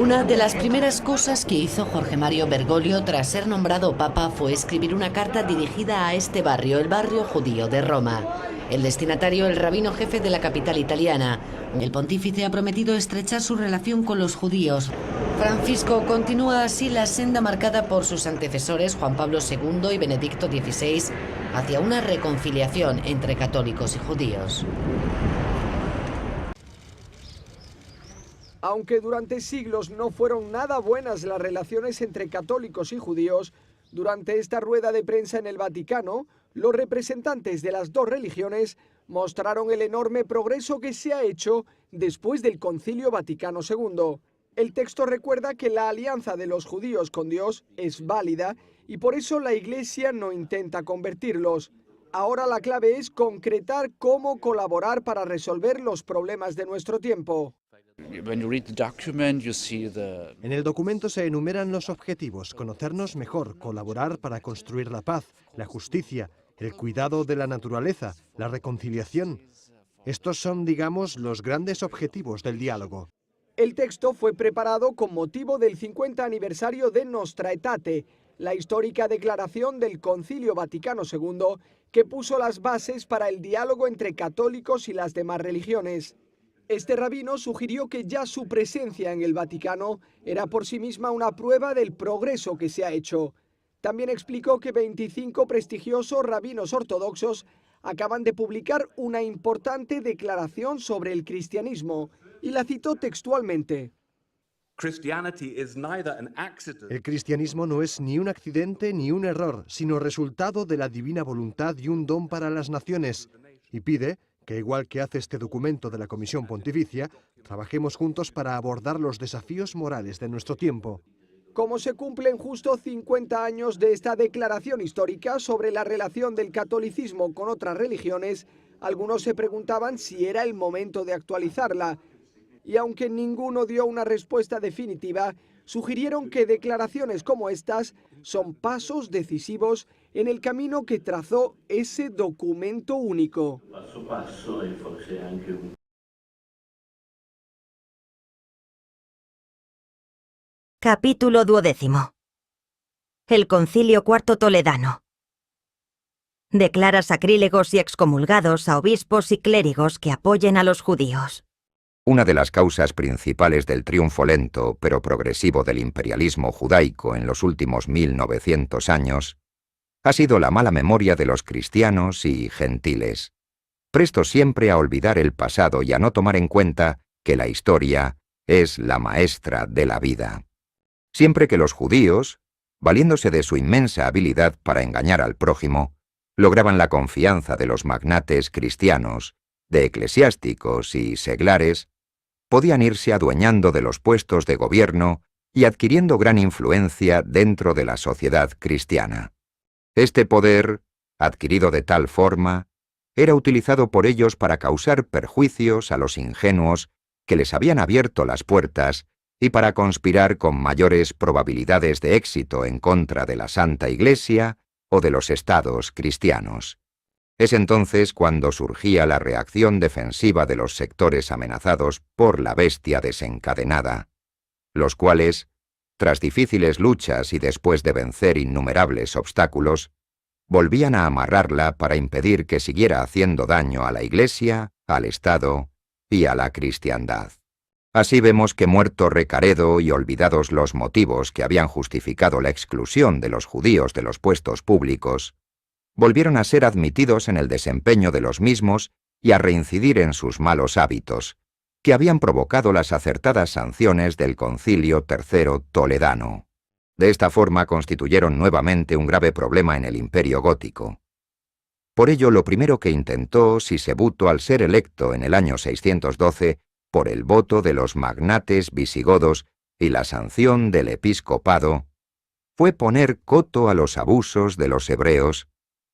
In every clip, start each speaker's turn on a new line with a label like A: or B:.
A: Una de las primeras cosas que hizo Jorge Mario Bergoglio tras ser nombrado papa fue escribir una carta dirigida a este barrio, el barrio judío de Roma. El destinatario, el rabino jefe de la capital italiana. El pontífice ha prometido estrechar su relación con los judíos. Francisco continúa así la senda marcada por sus antecesores Juan Pablo II y Benedicto XVI hacia una reconciliación entre católicos y judíos.
B: Aunque durante siglos no fueron nada buenas las relaciones entre católicos y judíos, durante esta rueda de prensa en el Vaticano, los representantes de las dos religiones mostraron el enorme progreso que se ha hecho después del Concilio Vaticano II. El texto recuerda que la alianza de los judíos con Dios es válida y por eso la Iglesia no intenta convertirlos. Ahora la clave es concretar cómo colaborar para resolver los problemas de nuestro tiempo.
C: En el documento se enumeran los objetivos: conocernos mejor, colaborar para construir la paz, la justicia, el cuidado de la naturaleza, la reconciliación. Estos son, digamos, los grandes objetivos del diálogo.
B: El texto fue preparado con motivo del 50 aniversario de Nostra Aetate, la histórica declaración del Concilio Vaticano II que puso las bases para el diálogo entre católicos y las demás religiones. Este rabino sugirió que ya su presencia en el Vaticano era por sí misma una prueba del progreso que se ha hecho. También explicó que 25 prestigiosos rabinos ortodoxos acaban de publicar una importante declaración sobre el cristianismo, y la citó textualmente.
C: El cristianismo no es ni un accidente ni un error, sino resultado de la divina voluntad y un don para las naciones. Y pide que, igual que hace este documento de la Comisión Pontificia, trabajemos juntos para abordar los desafíos morales de nuestro tiempo.
B: Como se cumplen justo 50 años de esta declaración histórica sobre la relación del catolicismo con otras religiones, algunos se preguntaban si era el momento de actualizarla. Y aunque ninguno dio una respuesta definitiva, sugirieron que declaraciones como estas son pasos decisivos en el camino que trazó ese documento único.
D: Capítulo 12. El Concilio Cuarto Toledano. Declara sacrílegos y excomulgados a obispos y clérigos que apoyen a los judíos.
E: Una de las causas principales del triunfo lento pero progresivo del imperialismo judaico en los últimos 1900 años ha sido la mala memoria de los cristianos y gentiles, prestos siempre a olvidar el pasado y a no tomar en cuenta que la historia es la maestra de la vida. Siempre que los judíos, valiéndose de su inmensa habilidad para engañar al prójimo, lograban la confianza de los magnates cristianos, de eclesiásticos y seglares, podían irse adueñando de los puestos de gobierno y adquiriendo gran influencia dentro de la sociedad cristiana. Este poder, adquirido de tal forma, era utilizado por ellos para causar perjuicios a los ingenuos que les habían abierto las puertas y para conspirar con mayores probabilidades de éxito en contra de la Santa Iglesia o de los estados cristianos. Es entonces cuando surgía la reacción defensiva de los sectores amenazados por la bestia desencadenada, los cuales, tras difíciles luchas y después de vencer innumerables obstáculos, volvían a amarrarla para impedir que siguiera haciendo daño a la Iglesia, al Estado y a la cristiandad. Así vemos que, muerto Recaredo y olvidados los motivos que habían justificado la exclusión de los judíos de los puestos públicos, volvieron a ser admitidos en el desempeño de los mismos y a reincidir en sus malos hábitos, que habían provocado las acertadas sanciones del Concilio III Toledano. De esta forma constituyeron nuevamente un grave problema en el Imperio Gótico. Por ello, lo primero que intentó Sisebuto al ser electo en el año 612 por el voto de los magnates visigodos y la sanción del episcopado, fue poner coto a los abusos de los hebreos,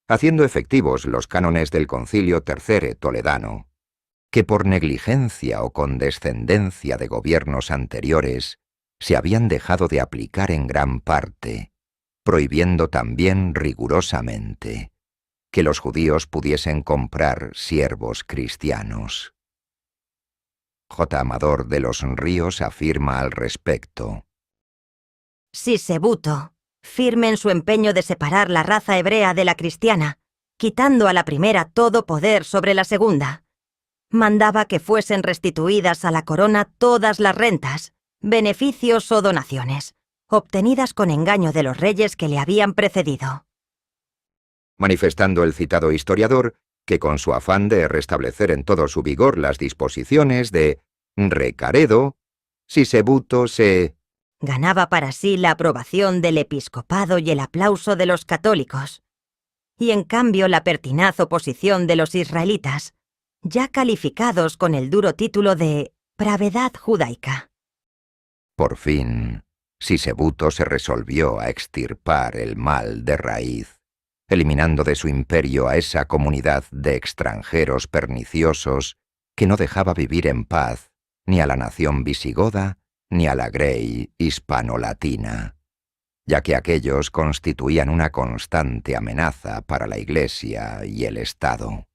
E: haciendo efectivos los cánones del Concilio III Toledano, que por negligencia o condescendencia de gobiernos anteriores se habían dejado de aplicar en gran parte, prohibiendo también rigurosamente que los judíos pudiesen comprar siervos cristianos. J. Amador de los Ríos afirma al respecto.
D: Sisebuto, firme en su empeño de separar la raza hebrea de la cristiana, quitando a la primera todo poder sobre la segunda, mandaba que fuesen restituidas a la corona todas las rentas, beneficios o donaciones, obtenidas con engaño de los reyes que le habían precedido.
E: Manifestando el citado historiador que con su afán de restablecer en todo su vigor las disposiciones de Recaredo, Sisebuto se
D: ganaba para sí la aprobación del episcopado y el aplauso de los católicos, y en cambio la pertinaz oposición de los israelitas, ya calificados con el duro título de pravedad judaica.
E: Por fin, Sisebuto se resolvió a extirpar el mal de raíz, eliminando de su imperio a esa comunidad de extranjeros perniciosos que no dejaba vivir en paz ni a la nación visigoda ni a la grey hispano-latina, ya que aquellos constituían una constante amenaza para la Iglesia y el Estado.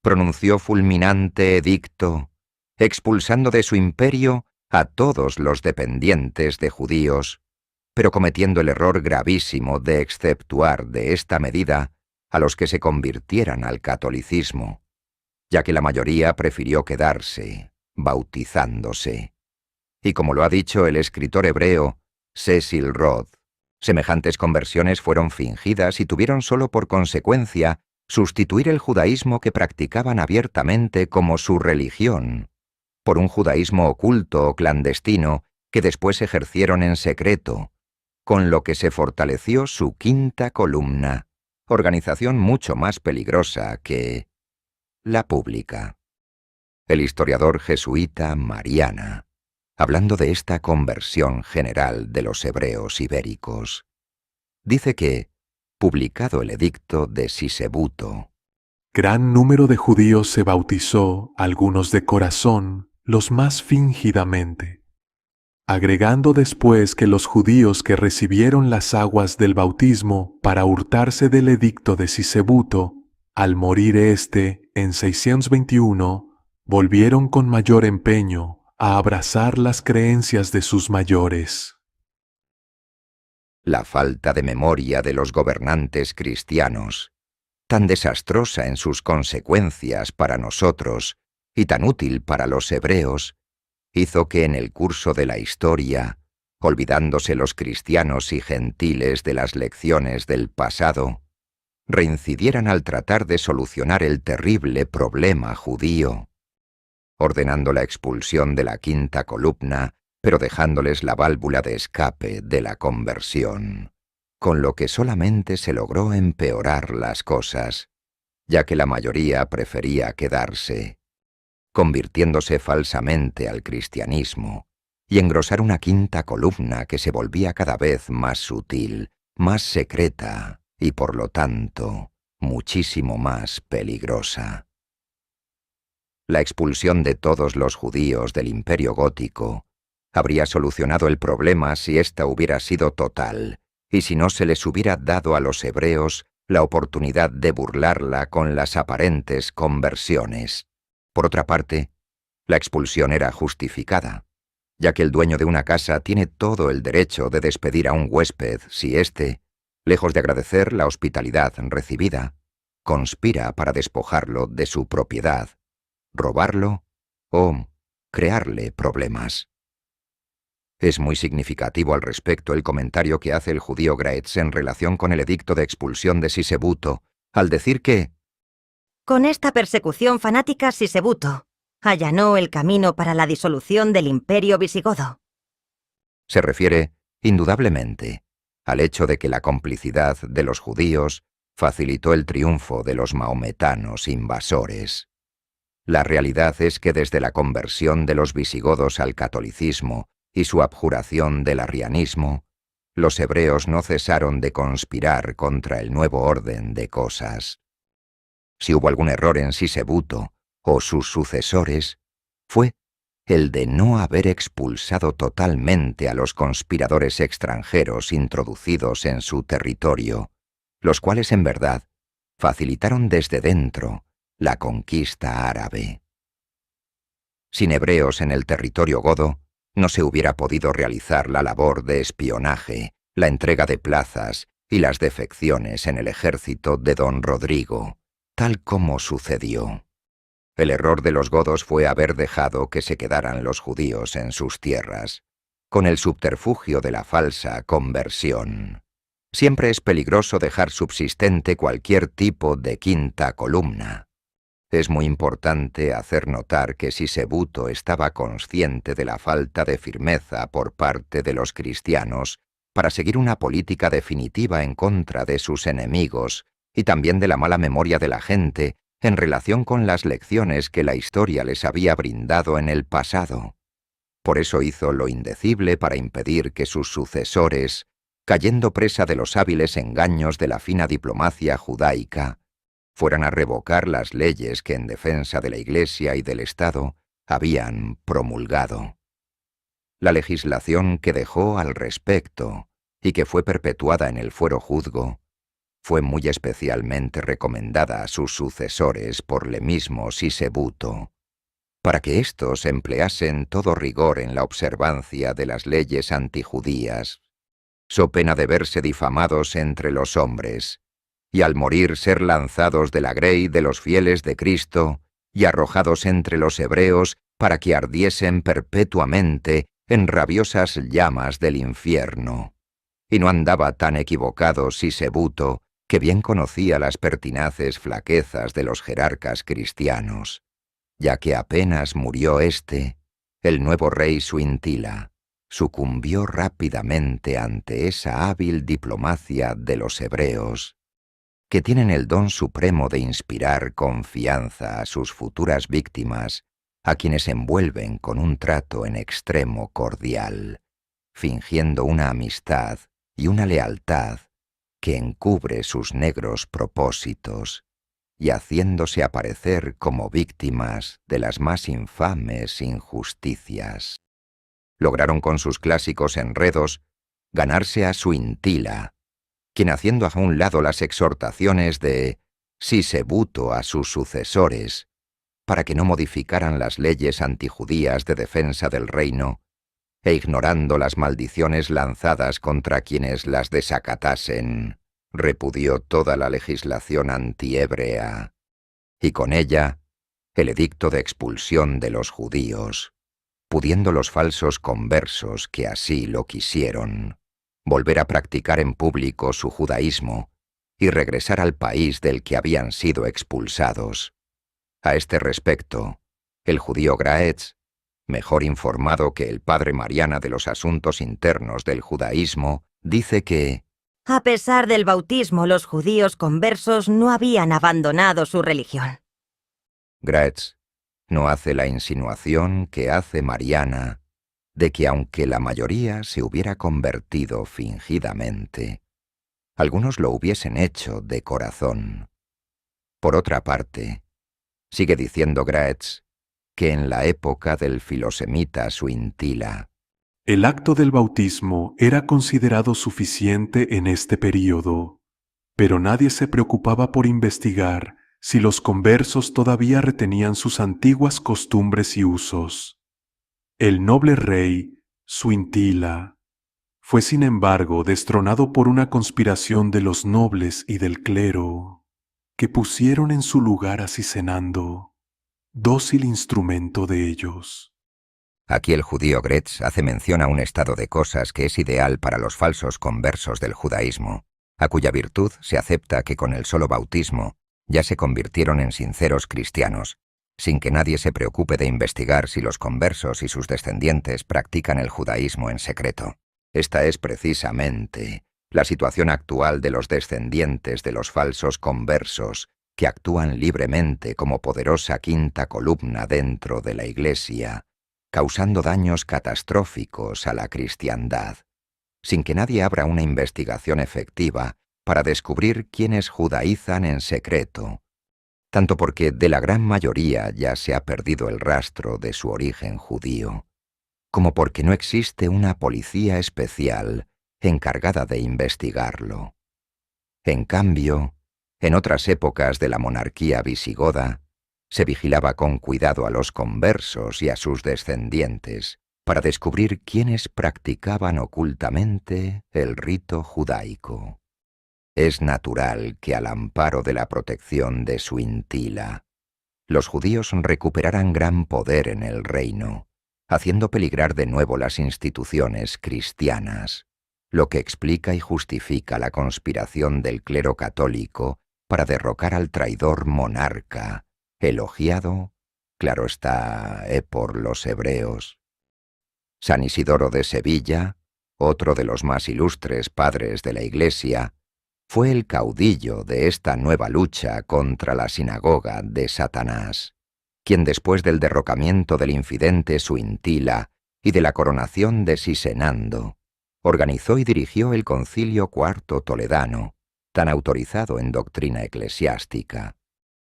E: Pronunció fulminante edicto, expulsando de su imperio a todos los dependientes de judíos, pero cometiendo el error gravísimo de exceptuar de esta medida a los que se convirtieran al catolicismo, ya que la mayoría prefirió quedarse, bautizándose. Y como lo ha dicho el escritor hebreo Cecil Rhodes, semejantes conversiones fueron fingidas y tuvieron solo por consecuencia sustituir el judaísmo que practicaban abiertamente como su religión, por un judaísmo oculto o clandestino que después ejercieron en secreto, con lo que se fortaleció su quinta columna, organización mucho más peligrosa que la pública. El historiador jesuita Mariana, hablando de esta conversión general de los hebreos ibéricos, dice que, publicado el edicto de Sisebuto,
F: gran número de judíos se bautizó, algunos de corazón, los más fingidamente, agregando después que los judíos que recibieron las aguas del bautismo para hurtarse del edicto de Sisebuto, al morir éste en 621, volvieron con mayor empeño a abrazar las creencias de sus mayores.
E: La falta de memoria de los gobernantes cristianos, tan desastrosa en sus consecuencias para nosotros y tan útil para los hebreos, hizo que en el curso de la historia, olvidándose los cristianos y gentiles de las lecciones del pasado, reincidieran al tratar de solucionar el terrible problema judío, ordenando la expulsión de la quinta columna, pero dejándoles la válvula de escape de la conversión, con lo que solamente se logró empeorar las cosas, ya que la mayoría prefería quedarse, convirtiéndose falsamente al cristianismo, y engrosar una quinta columna que se volvía cada vez más sutil, más secreta y, por lo tanto, muchísimo más peligrosa. La expulsión de todos los judíos del Imperio Gótico habría solucionado el problema si ésta hubiera sido total, y si no se les hubiera dado a los hebreos la oportunidad de burlarla con las aparentes conversiones. Por otra parte, la expulsión era justificada, ya que el dueño de una casa tiene todo el derecho de despedir a un huésped si éste, lejos de agradecer la hospitalidad recibida, conspira para despojarlo de su propiedad, robarlo o crearle problemas. Es muy significativo al respecto el comentario que hace el judío Graetz en relación con el edicto de expulsión de Sisebuto, al decir que
D: con esta persecución fanática Sisebuto allanó el camino para la disolución del imperio visigodo.
E: Se refiere, indudablemente, al hecho de que la complicidad de los judíos facilitó el triunfo de los mahometanos invasores. La realidad es que desde la conversión de los visigodos al catolicismo y su abjuración del arrianismo, los hebreos no cesaron de conspirar contra el nuevo orden de cosas. Si hubo algún error en Sisebuto o sus sucesores, fue el de no haber expulsado totalmente a los conspiradores extranjeros introducidos en su territorio, los cuales en verdad facilitaron desde dentro la conquista árabe. Sin hebreos en el territorio godo, no se hubiera podido realizar la labor de espionaje, la entrega de plazas y las defecciones en el ejército de don Rodrigo, tal como sucedió. El error de los godos fue haber dejado que se quedaran los judíos en sus tierras, con el subterfugio de la falsa conversión. Siempre es peligroso dejar subsistente cualquier tipo de quinta columna. Es muy importante hacer notar que Sisebuto estaba consciente de la falta de firmeza por parte de los cristianos para seguir una política definitiva en contra de sus enemigos y también de la mala memoria de la gente en relación con las lecciones que la historia les había brindado en el pasado. Por eso hizo lo indecible para impedir que sus sucesores, cayendo presa de los hábiles engaños de la fina diplomacia judaica, fueran a revocar las leyes que en defensa de la Iglesia y del Estado habían promulgado. La legislación que dejó al respecto y que fue perpetuada en el fuero juzgo fue muy especialmente recomendada a sus sucesores por le mismo Sisebuto, para que éstos empleasen todo rigor en la observancia de las leyes antijudías, so pena de verse difamados entre los hombres, y al morir ser lanzados de la grey de los fieles de Cristo y arrojados entre los hebreos para que ardiesen perpetuamente en rabiosas llamas del infierno. Y no andaba tan equivocado Sisebuto, que bien conocía las pertinaces flaquezas de los jerarcas cristianos, ya que apenas murió éste, el nuevo rey Suintila sucumbió rápidamente ante esa hábil diplomacia de los hebreos, que tienen el don supremo de inspirar confianza a sus futuras víctimas, a quienes envuelven con un trato en extremo cordial, fingiendo una amistad y una lealtad que encubre sus negros propósitos y haciéndose aparecer como víctimas de las más infames injusticias. Lograron con sus clásicos enredos ganarse a Suintila, quien, haciendo a un lado las exhortaciones de Sisebuto a sus sucesores para que no modificaran las leyes antijudías de defensa del reino, e ignorando las maldiciones lanzadas contra quienes las desacatasen, repudió toda la legislación antihebrea, y con ella el edicto de expulsión de los judíos, pudiendo los falsos conversos que así lo quisieron volver a practicar en público su judaísmo y regresar al país del que habían sido expulsados. A este respecto, el judío Graetz, mejor informado que el padre Mariana de los asuntos internos del judaísmo, dice que
D: a pesar del bautismo, los judíos conversos no habían abandonado su religión.
E: Graetz no hace la insinuación que hace Mariana de que aunque la mayoría se hubiera convertido fingidamente, algunos lo hubiesen hecho de corazón. Por otra parte, sigue diciendo Graetz que en la época del filosemita Suintila,
F: el acto del bautismo era considerado suficiente en este período, pero nadie se preocupaba por investigar si los conversos todavía retenían sus antiguas costumbres y usos. El noble rey, Suintila, fue sin embargo destronado por una conspiración de los nobles y del clero, que pusieron en su lugar a Cisenando, dócil instrumento de ellos.
E: Aquí el judío Graetz hace mención a un estado de cosas que es ideal para los falsos conversos del judaísmo, a cuya virtud se acepta que con el solo bautismo ya se convirtieron en sinceros cristianos, sin que nadie se preocupe de investigar si los conversos y sus descendientes practican el judaísmo en secreto. Esta es precisamente la situación actual de los descendientes de los falsos conversos, que actúan libremente como poderosa quinta columna dentro de la Iglesia, causando daños catastróficos a la cristiandad, sin que nadie abra una investigación efectiva para descubrir quiénes judaizan en secreto, tanto porque de la gran mayoría ya se ha perdido el rastro de su origen judío, como porque no existe una policía especial encargada de investigarlo. En cambio, en otras épocas de la monarquía visigoda, Se vigilaba con cuidado a los conversos y a sus descendientes para descubrir quiénes practicaban ocultamente el rito judaico. Es natural que al amparo de la protección de su Intila, los judíos recuperaran gran poder en el reino, haciendo peligrar de nuevo las instituciones cristianas, lo que explica y justifica la conspiración del clero católico para derrocar al traidor monarca, elogiado, claro está, por los hebreos. San Isidoro de Sevilla, otro de los más ilustres padres de la Iglesia, fue el caudillo de esta nueva lucha contra la sinagoga de Satanás, quien después del derrocamiento del infidente Suintila y de la coronación de Sisenando, organizó y dirigió el Concilio IV Toledano, tan autorizado en doctrina eclesiástica.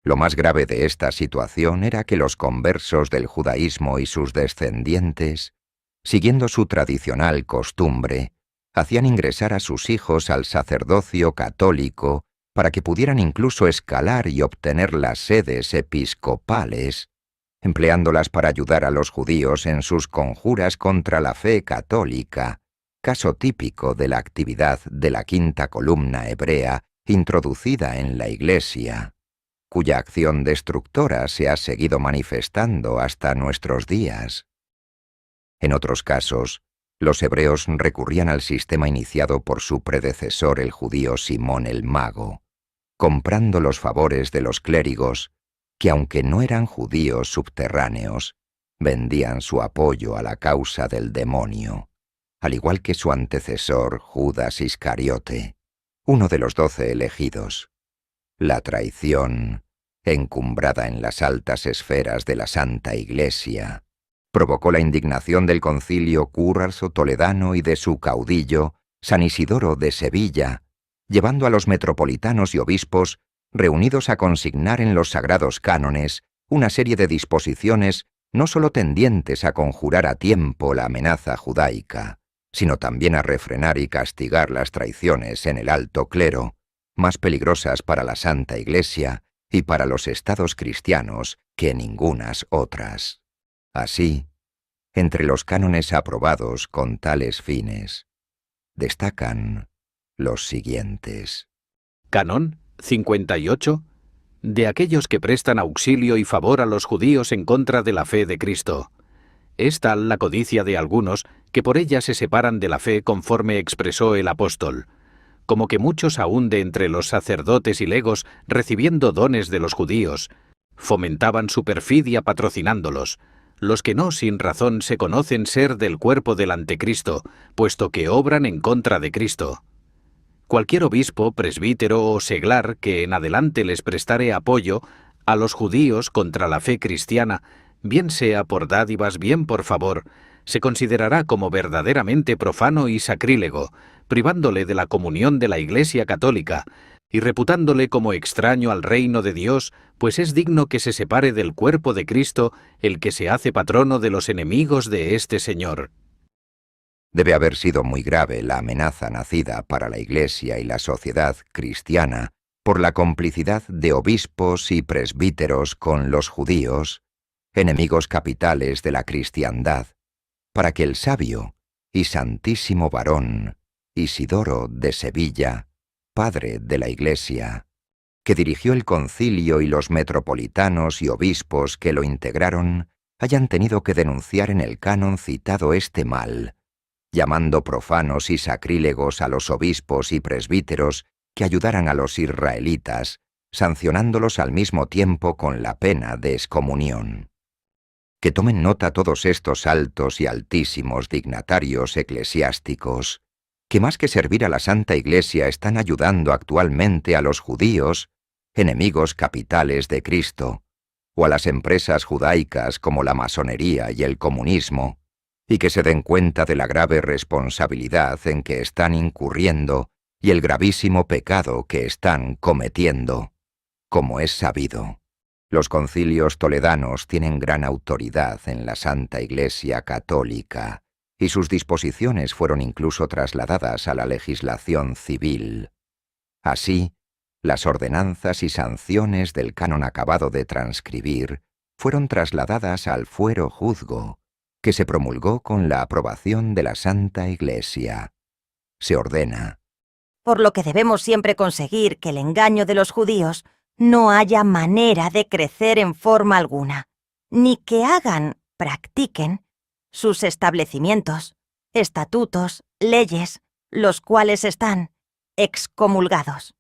E: Lo más grave de esta situación era que los conversos del judaísmo y sus descendientes, siguiendo su tradicional costumbre, hacían ingresar a sus hijos al sacerdocio católico para que pudieran incluso escalar y obtener las sedes episcopales, empleándolas para ayudar a los judíos en sus conjuras contra la fe católica, caso típico de la actividad de la quinta columna hebrea introducida en la Iglesia, cuya acción destructora se ha seguido manifestando hasta nuestros días. En otros casos, los hebreos recurrían al sistema iniciado por su predecesor el judío Simón el Mago, comprando los favores de los clérigos, que aunque no eran judíos subterráneos, vendían su apoyo a la causa del demonio, al igual que su antecesor Judas Iscariote, uno de los 12 elegidos. La traición, encumbrada en las altas esferas de la Santa Iglesia, provocó la indignación del concilio Curraso Toledano y de su caudillo, San Isidoro de Sevilla, llevando a los metropolitanos y obispos, reunidos a consignar en los sagrados cánones, una serie de disposiciones no solo tendientes a conjurar a tiempo la amenaza judaica, sino también a refrenar y castigar las traiciones en el alto clero, más peligrosas para la Santa Iglesia y para los estados cristianos que ningunas otras. Así, entre los cánones aprobados con tales fines, destacan los siguientes.
G: Canón 58. De aquellos que prestan auxilio y favor a los judíos en contra de la fe de Cristo. Es tal la codicia de algunos que por ella se separan de la fe conforme expresó el apóstol, como que muchos aún de entre los sacerdotes y legos, recibiendo dones de los judíos, fomentaban su perfidia patrocinándolos, los que no sin razón se conocen ser del cuerpo del antecristo, puesto que obran en contra de Cristo. Cualquier obispo, presbítero o seglar que en adelante les prestare apoyo a los judíos contra la fe cristiana, bien sea por dádivas, bien por favor, se considerará como verdaderamente profano y sacrílego, privándole de la comunión de la Iglesia católica, y reputándole como extraño al reino de Dios, pues es digno que se separe del cuerpo de Cristo el que se hace patrono de los enemigos de este Señor.
E: Debe haber sido muy grave la amenaza nacida para la Iglesia y la sociedad cristiana por la complicidad de obispos y presbíteros con los judíos, enemigos capitales de la cristiandad, para que el sabio y santísimo varón Isidoro de Sevilla, padre de la Iglesia, que dirigió el concilio y los metropolitanos y obispos que lo integraron, hayan tenido que denunciar en el canon citado este mal, llamando profanos y sacrílegos a los obispos y presbíteros que ayudaran a los israelitas, sancionándolos al mismo tiempo con la pena de excomunión. Que tomen nota todos estos altos y altísimos dignatarios eclesiásticos, que más que servir a la Santa Iglesia están ayudando actualmente a los judíos, enemigos capitales de Cristo, o a las empresas judaicas como la masonería y el comunismo, y que se den cuenta de la grave responsabilidad en que están incurriendo y el gravísimo pecado que están cometiendo. Como es sabido, los concilios toledanos tienen gran autoridad en la Santa Iglesia católica, y sus disposiciones fueron incluso trasladadas a la legislación civil. Así, las ordenanzas y sanciones del canon acabado de transcribir fueron trasladadas al fuero juzgo, que se promulgó con la aprobación de la Santa Iglesia. Se ordena:
D: por lo que debemos siempre conseguir que el engaño de los judíos no haya manera de crecer en forma alguna, ni que practiquen, sus establecimientos, estatutos, leyes, los cuales están excomulgados.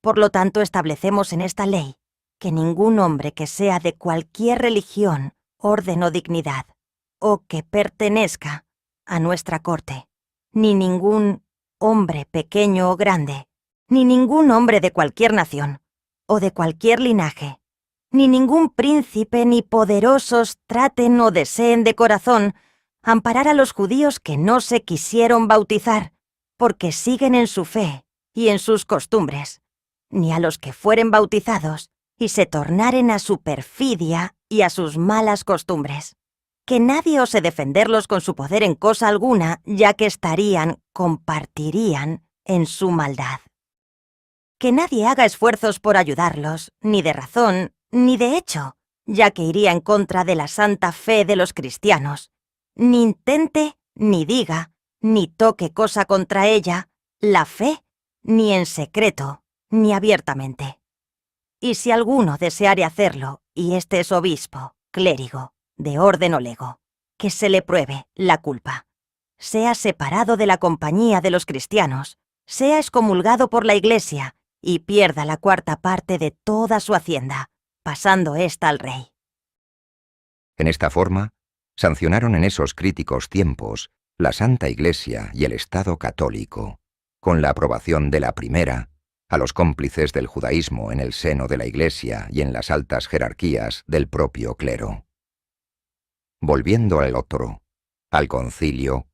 D: Por lo tanto, establecemos en esta ley que ningún hombre que sea de cualquier religión, orden o dignidad, o que pertenezca a nuestra corte, ni ningún hombre pequeño o grande, ni ningún hombre de cualquier nación, o de cualquier linaje, ni ningún príncipe ni poderosos traten o deseen de corazón amparar a los judíos que no se quisieron bautizar, porque siguen en su fe y en sus costumbres, ni a los que fueren bautizados y se tornaren a su perfidia y a sus malas costumbres. Que nadie ose defenderlos con su poder en cosa alguna, ya que compartirían en su maldad. Que nadie haga esfuerzos por ayudarlos, ni de razón, ni de hecho, ya que iría en contra de la santa fe de los cristianos, ni intente, ni diga, ni toque cosa contra ella, la fe, ni en secreto, ni abiertamente. Y si alguno deseare hacerlo, y este es obispo, clérigo, de orden o lego, que se le pruebe la culpa, sea separado de la compañía de los cristianos, sea excomulgado por la Iglesia, y pierda la cuarta parte de toda su hacienda, pasando ésta al rey.
E: En esta forma, sancionaron en esos críticos tiempos la Santa Iglesia y el Estado católico, con la aprobación de la primera, a los cómplices del judaísmo en el seno de la Iglesia y en las altas jerarquías del propio clero. Volviendo al otro, al concilio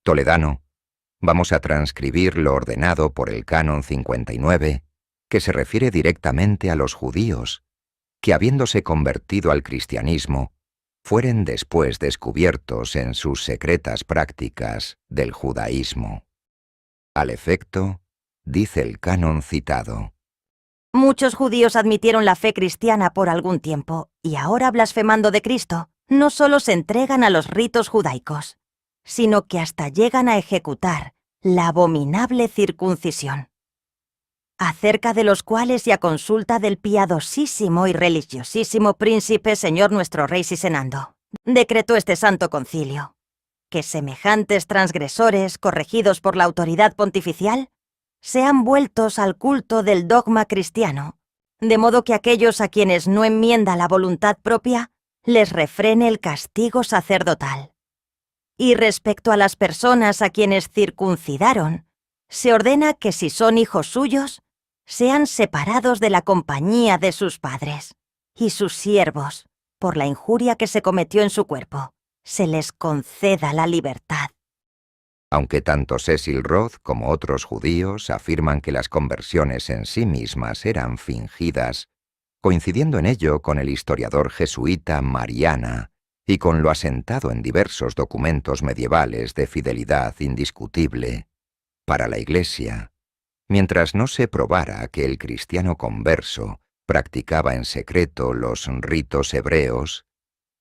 E: toledano, vamos a transcribir lo ordenado por el Canon 59, que se refiere directamente a los judíos, que habiéndose convertido al cristianismo, fueren después descubiertos en sus secretas prácticas del judaísmo. Al efecto, dice el canon citado:
D: Muchos judíos admitieron la fe cristiana por algún tiempo, y ahora, blasfemando de Cristo, no solo se entregan a los ritos judaicos, sino que hasta llegan a ejecutar la abominable circuncisión, acerca de los cuales, y a consulta del piadosísimo y religiosísimo príncipe señor nuestro rey Sisenando, decretó este santo concilio, que semejantes transgresores, corregidos por la autoridad pontificial, sean vueltos al culto del dogma cristiano, de modo que aquellos a quienes no enmienda la voluntad propia, les refrene el castigo sacerdotal. Y respecto a las personas a quienes circuncidaron, se ordena que si son hijos suyos, sean separados de la compañía de sus padres, y sus siervos, por la injuria que se cometió en su cuerpo, se les conceda la libertad.
E: Aunque tanto Cecil Rhodes como otros judíos afirman que las conversiones en sí mismas eran fingidas, coincidiendo en ello con el historiador jesuita Mariana y con lo asentado en diversos documentos medievales de fidelidad indiscutible, para la Iglesia, mientras no se probara que el cristiano converso practicaba en secreto los ritos hebreos,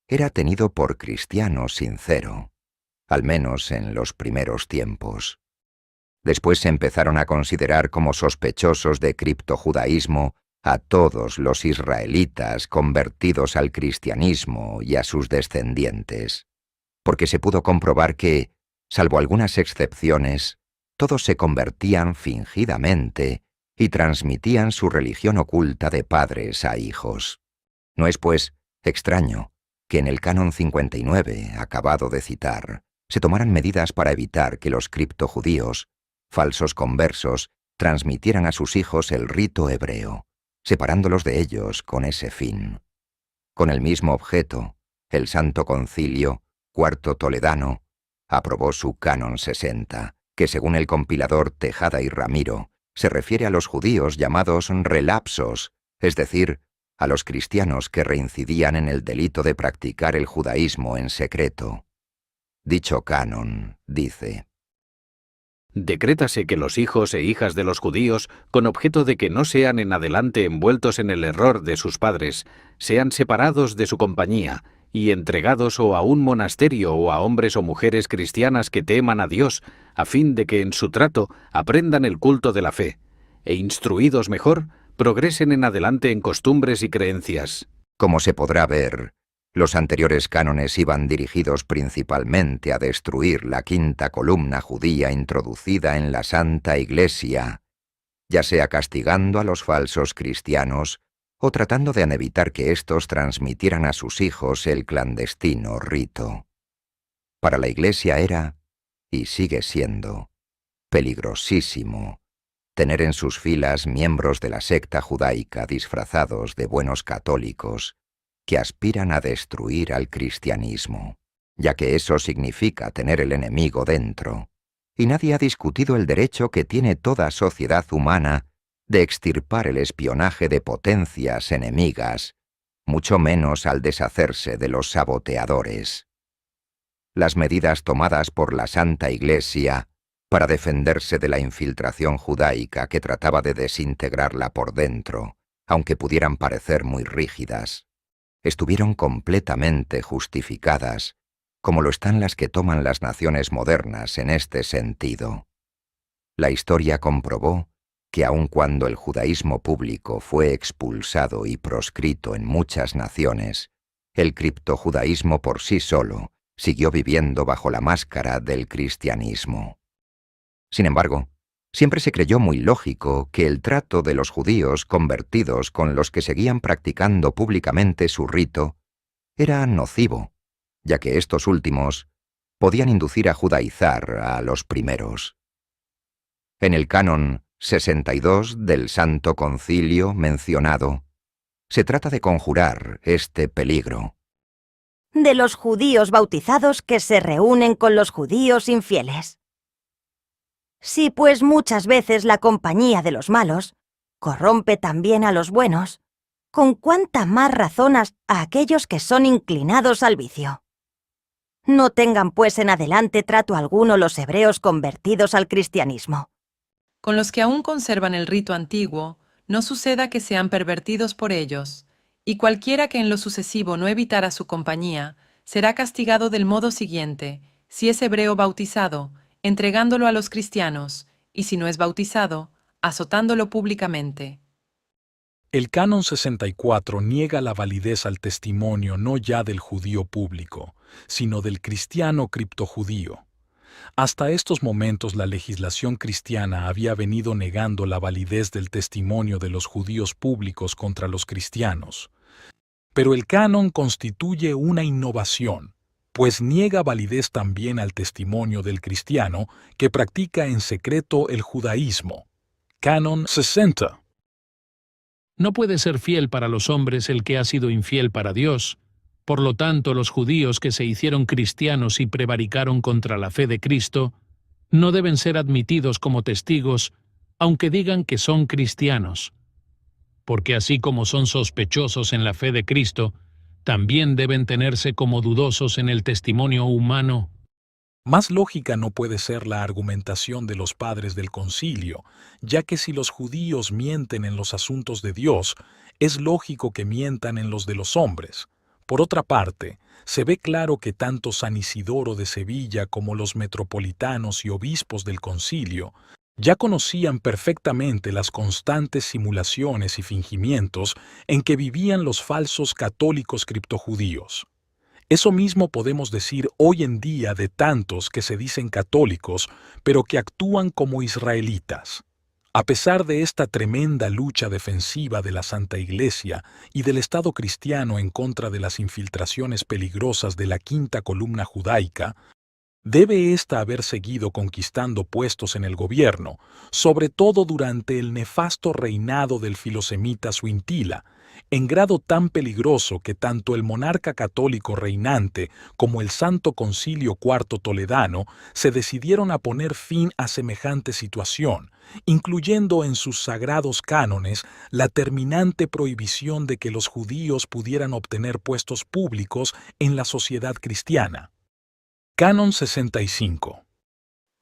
E: era tenido por cristiano sincero, al menos en los primeros tiempos. Después se empezaron a considerar como sospechosos de criptojudaísmo a todos los israelitas convertidos al cristianismo y a sus descendientes, porque se pudo comprobar que, salvo algunas excepciones, todos se convertían fingidamente y transmitían su religión oculta de padres a hijos. No es, pues, extraño que en el Canon 59, acabado de citar, se tomaran medidas para evitar que los criptojudíos, falsos conversos, transmitieran a sus hijos el rito hebreo, separándolos de ellos con ese fin. Con el mismo objeto, el Santo Concilio, Cuarto Toledano, aprobó su Canon 60, que según el compilador Tejada y Ramiro, se refiere a los judíos llamados relapsos, es decir, a los cristianos que reincidían en el delito de practicar el judaísmo en secreto. Dicho canon dice:
G: Decrétase que los hijos e hijas de los judíos, con objeto de que no sean en adelante envueltos en el error de sus padres, sean separados de su compañía y entregados o a un monasterio o a hombres o mujeres cristianas que teman a Dios, a fin de que en su trato aprendan el culto de la fe, e instruidos mejor, progresen en adelante en costumbres y creencias.
E: Como se podrá ver, los anteriores cánones iban dirigidos principalmente a destruir la quinta columna judía introducida en la Santa Iglesia, ya sea castigando a los falsos cristianos o tratando de evitar que éstos transmitieran a sus hijos el clandestino rito. Para la Iglesia era, y sigue siendo, peligrosísimo tener en sus filas miembros de la secta judaica disfrazados de buenos católicos que aspiran a destruir al cristianismo, ya que eso significa tener el enemigo dentro, y nadie ha discutido el derecho que tiene toda sociedad humana de extirpar el espionaje de potencias enemigas, mucho menos al deshacerse de los saboteadores. Las medidas tomadas por la Santa Iglesia para defenderse de la infiltración judaica que trataba de desintegrarla por dentro, aunque pudieran parecer muy rígidas, estuvieron completamente justificadas, como lo están las que toman las naciones modernas en este sentido. La historia comprobó que aun cuando el judaísmo público fue expulsado y proscrito en muchas naciones, el criptojudaísmo por sí solo siguió viviendo bajo la máscara del cristianismo. Sin embargo, siempre se creyó muy lógico que el trato de los judíos convertidos con los que seguían practicando públicamente su rito era nocivo, ya que estos últimos podían inducir a judaizar a los primeros. En el canon 62 del Santo Concilio mencionado, se trata de conjurar este peligro.
D: De los judíos bautizados que se reúnen con los judíos infieles. Si pues muchas veces la compañía de los malos corrompe también a los buenos, con cuánta más razón a aquellos que son inclinados al vicio. No tengan pues en adelante trato alguno los hebreos convertidos al cristianismo.
H: Con los que aún conservan el rito antiguo, no suceda que sean pervertidos por ellos, y cualquiera que en lo sucesivo no evitara su compañía, será castigado del modo siguiente, si es hebreo bautizado, entregándolo a los cristianos, y si no es bautizado, azotándolo públicamente.
I: El Canon 64 niega la validez al testimonio no ya del judío público, sino del cristiano criptojudío. Hasta estos momentos la legislación cristiana había venido negando la validez del testimonio de los judíos públicos contra los cristianos. Pero el canon constituye una innovación, pues niega validez también al testimonio del cristiano que practica en secreto el judaísmo. Canon 60.
J: No puede ser fiel para los hombres el que ha sido infiel para Dios. Por lo tanto, los judíos que se hicieron cristianos y prevaricaron contra la fe de Cristo, no deben ser admitidos como testigos, aunque digan que son cristianos. Porque así como son sospechosos en la fe de Cristo, también deben tenerse como dudosos en el testimonio humano.
I: Más lógica no puede ser la argumentación de los padres del concilio, ya que si los judíos mienten en los asuntos de Dios, es lógico que mientan en los de los hombres. Por otra parte, se ve claro que tanto San Isidoro de Sevilla como los metropolitanos y obispos del concilio ya conocían perfectamente las constantes simulaciones y fingimientos en que vivían los falsos católicos criptojudíos. Eso mismo podemos decir hoy en día de tantos que se dicen católicos, pero que actúan como israelitas. A pesar de esta tremenda lucha defensiva de la Santa Iglesia y del Estado cristiano en contra de las infiltraciones peligrosas de la quinta columna judaica, debe ésta haber seguido conquistando puestos en el gobierno, sobre todo durante el nefasto reinado del filosemita Suintila, en grado tan peligroso que tanto el monarca católico reinante como el Santo Concilio IV Toledano se decidieron a poner fin a semejante situación, incluyendo en sus sagrados cánones la terminante prohibición de que los judíos pudieran obtener puestos públicos en la sociedad cristiana. Canon 65.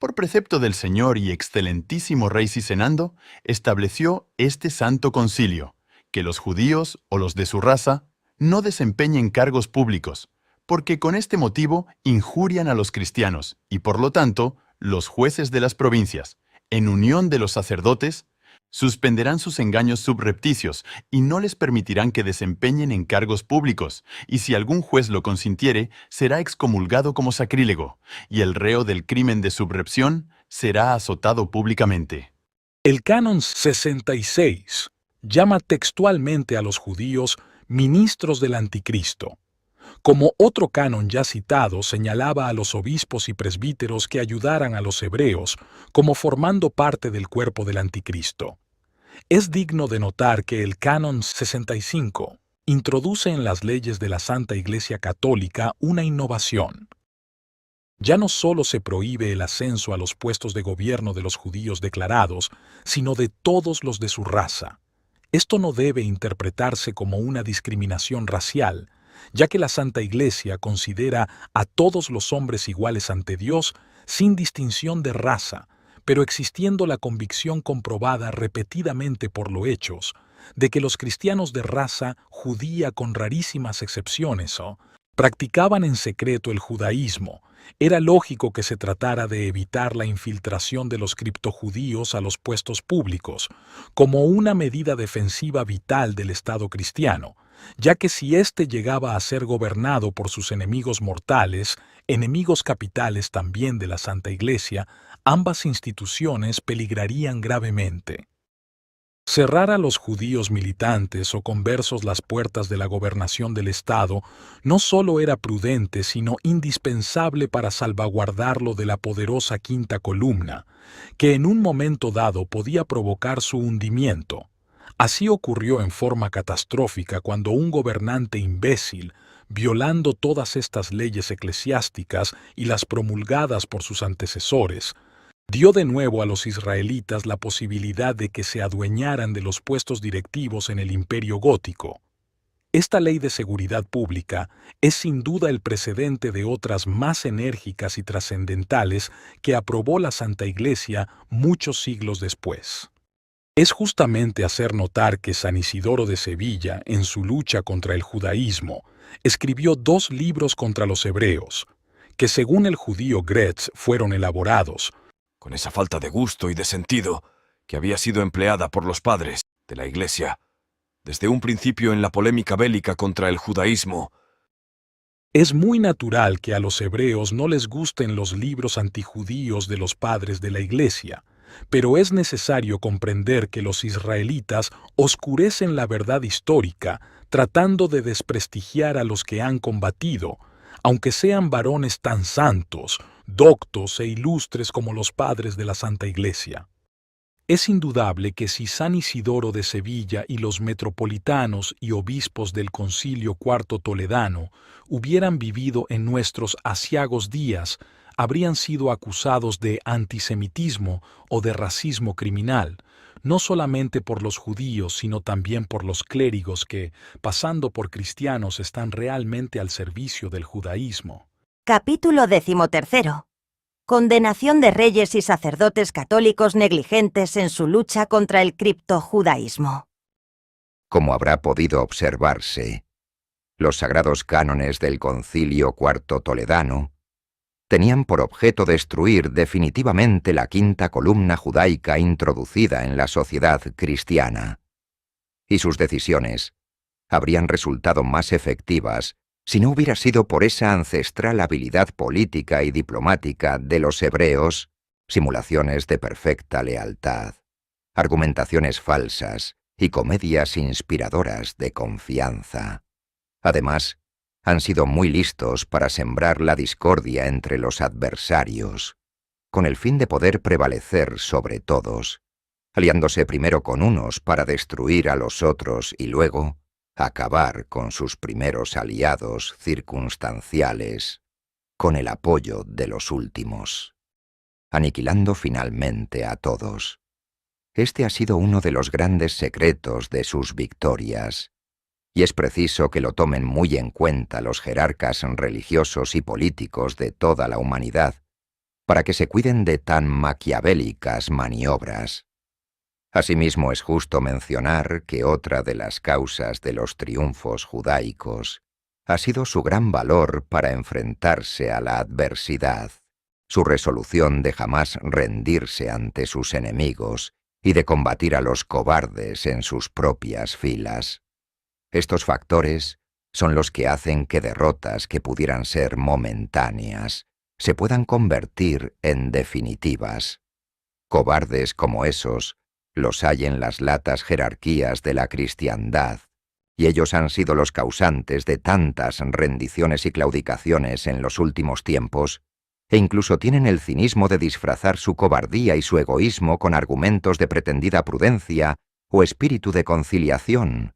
K: por precepto del Señor y excelentísimo Rey Cisenando, estableció este santo concilio, que los judíos o los de su raza no desempeñen cargos públicos, porque con este motivo injurian a los cristianos y por lo tanto los jueces de las provincias, en unión de los sacerdotes, suspenderán sus engaños subrepticios y no les permitirán que desempeñen encargos públicos, y si algún juez lo consintiere, será excomulgado como sacrílego, y el reo del crimen de subrepción será azotado públicamente.
I: El Canon 66 llama textualmente a los judíos ministros del Anticristo. Como otro canon ya citado señalaba a los obispos y presbíteros que ayudaran a los hebreos como formando parte del cuerpo del Anticristo. Es digno de notar que el Canon 65 introduce en las leyes de la Santa Iglesia Católica una innovación. Ya no solo se prohíbe el ascenso a los puestos de gobierno de los judíos declarados, sino de todos los de su raza. Esto no debe interpretarse como una discriminación racial, ya que la Santa Iglesia considera a todos los hombres iguales ante Dios sin distinción de raza, pero existiendo la convicción comprobada repetidamente por los hechos de que los cristianos de raza judía, con rarísimas excepciones, practicaban en secreto el judaísmo. Era lógico que se tratara de evitar la infiltración de los criptojudíos a los puestos públicos, como una medida defensiva vital del Estado cristiano, ya que si éste llegaba a ser gobernado por sus enemigos mortales, enemigos capitales también de la Santa Iglesia, ambas instituciones peligrarían gravemente. Cerrar a los judíos militantes o conversos las puertas de la gobernación del Estado no solo era prudente, sino indispensable para salvaguardarlo de la poderosa quinta columna, que en un momento dado podía provocar su hundimiento. Así ocurrió en forma catastrófica cuando un gobernante imbécil, violando todas estas leyes eclesiásticas y las promulgadas por sus antecesores, dio de nuevo a los israelitas la posibilidad de que se adueñaran de los puestos directivos en el Imperio Gótico. Esta ley de seguridad pública es sin duda el precedente de otras más enérgicas y trascendentales que aprobó la Santa Iglesia muchos siglos después. Es justamente hacer notar que San Isidoro de Sevilla, en su lucha contra el judaísmo, escribió 2 libros contra los hebreos, que según el judío Gretz fueron elaborados
L: con esa falta de gusto y de sentido que había sido empleada por los padres de la Iglesia desde un principio en la polémica bélica contra el judaísmo.
I: Es muy natural que a los hebreos no les gusten los libros antijudíos de los padres de la Iglesia, pero es necesario comprender que los israelitas oscurecen la verdad histórica tratando de desprestigiar a los que han combatido, aunque sean varones tan santos, doctos e ilustres como los padres de la Santa Iglesia. Es indudable que si San Isidoro de Sevilla y los metropolitanos y obispos del Concilio IV Toledano hubieran vivido en nuestros aciagos días, habrían sido acusados de antisemitismo o de racismo criminal, no solamente por los judíos, sino también por los clérigos que, pasando por cristianos, están realmente al servicio del judaísmo.
D: Capítulo 13. Condenación de reyes y sacerdotes católicos negligentes en su lucha contra el criptojudaísmo.
E: Como habrá podido observarse, los sagrados cánones del Concilio IV Toledano tenían por objeto destruir definitivamente la quinta columna judaica introducida en la sociedad cristiana, y sus decisiones habrían resultado más efectivas si no hubiera sido por esa ancestral habilidad política y diplomática de los hebreos, simulaciones de perfecta lealtad, argumentaciones falsas y comedias inspiradoras de confianza. Además, han sido muy listos para sembrar la discordia entre los adversarios, con el fin de poder prevalecer sobre todos, aliándose primero con unos para destruir a los otros y luego acabar con sus primeros aliados circunstanciales, con el apoyo de los últimos, aniquilando finalmente a todos. Este ha sido uno de los grandes secretos de sus victorias, y es preciso que lo tomen muy en cuenta los jerarcas religiosos y políticos de toda la humanidad, para que se cuiden de tan maquiavélicas maniobras. Asimismo, es justo mencionar que otra de las causas de los triunfos judaicos ha sido su gran valor para enfrentarse a la adversidad, su resolución de jamás rendirse ante sus enemigos y de combatir a los cobardes en sus propias filas. Estos factores son los que hacen que derrotas que pudieran ser momentáneas se puedan convertir en definitivas. Cobardes como esos los hay en las latas jerarquías de la cristiandad, y ellos han sido los causantes de tantas rendiciones y claudicaciones en los últimos tiempos, e incluso tienen el cinismo de disfrazar su cobardía y su egoísmo con argumentos de pretendida prudencia o espíritu de conciliación,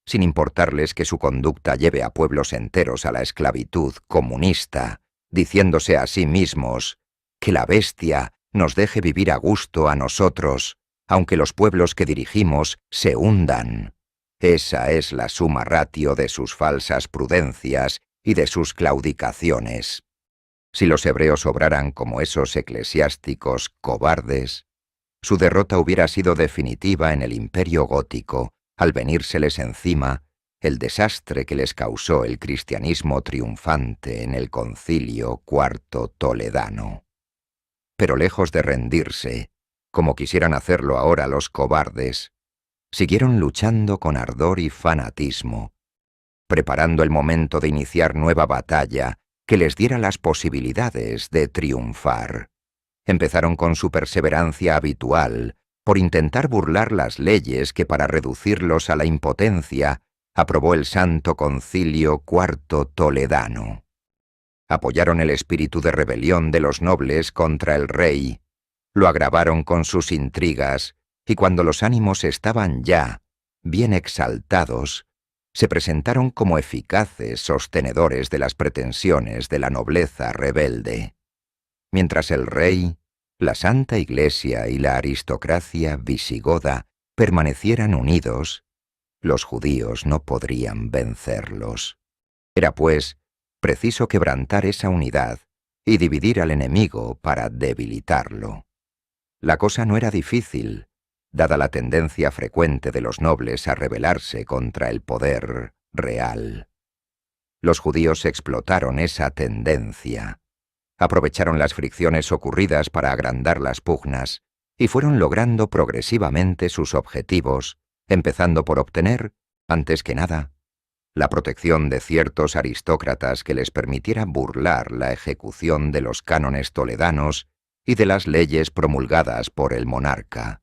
E: sin importarles que su conducta lleve a pueblos enteros a la esclavitud comunista, diciéndose a sí mismos que la bestia nos deje vivir a gusto a nosotros, aunque los pueblos que dirigimos se hundan. Esa es la suma ratio de sus falsas prudencias y de sus claudicaciones. Si los hebreos obraran como esos eclesiásticos cobardes, su derrota hubiera sido definitiva en el imperio gótico, al venírseles encima el desastre que les causó el cristianismo triunfante en el Concilio IV Toledano. Pero lejos de rendirse, como quisieran hacerlo ahora los cobardes, siguieron luchando con ardor y fanatismo, preparando el momento de iniciar nueva batalla que les diera las posibilidades de triunfar. Empezaron con su perseverancia habitual por intentar burlar las leyes que para reducirlos a la impotencia aprobó el Santo Concilio IV Toledano. Apoyaron el espíritu de rebelión de los nobles contra el rey, lo agravaron con sus intrigas, y cuando los ánimos estaban ya bien exaltados, se presentaron como eficaces sostenedores de las pretensiones de la nobleza rebelde. Mientras el rey, la Santa Iglesia y la aristocracia visigoda permanecieran unidos, los judíos no podrían vencerlos. Era, pues, preciso quebrantar esa unidad y dividir al enemigo para debilitarlo. La cosa no era difícil, dada la tendencia frecuente de los nobles a rebelarse contra el poder real. Los judíos explotaron esa tendencia, aprovecharon las fricciones ocurridas para agrandar las pugnas y fueron logrando progresivamente sus objetivos, empezando por obtener, antes que nada, la protección de ciertos aristócratas que les permitiera burlar la ejecución de los cánones toledanos y de las leyes promulgadas por el monarca,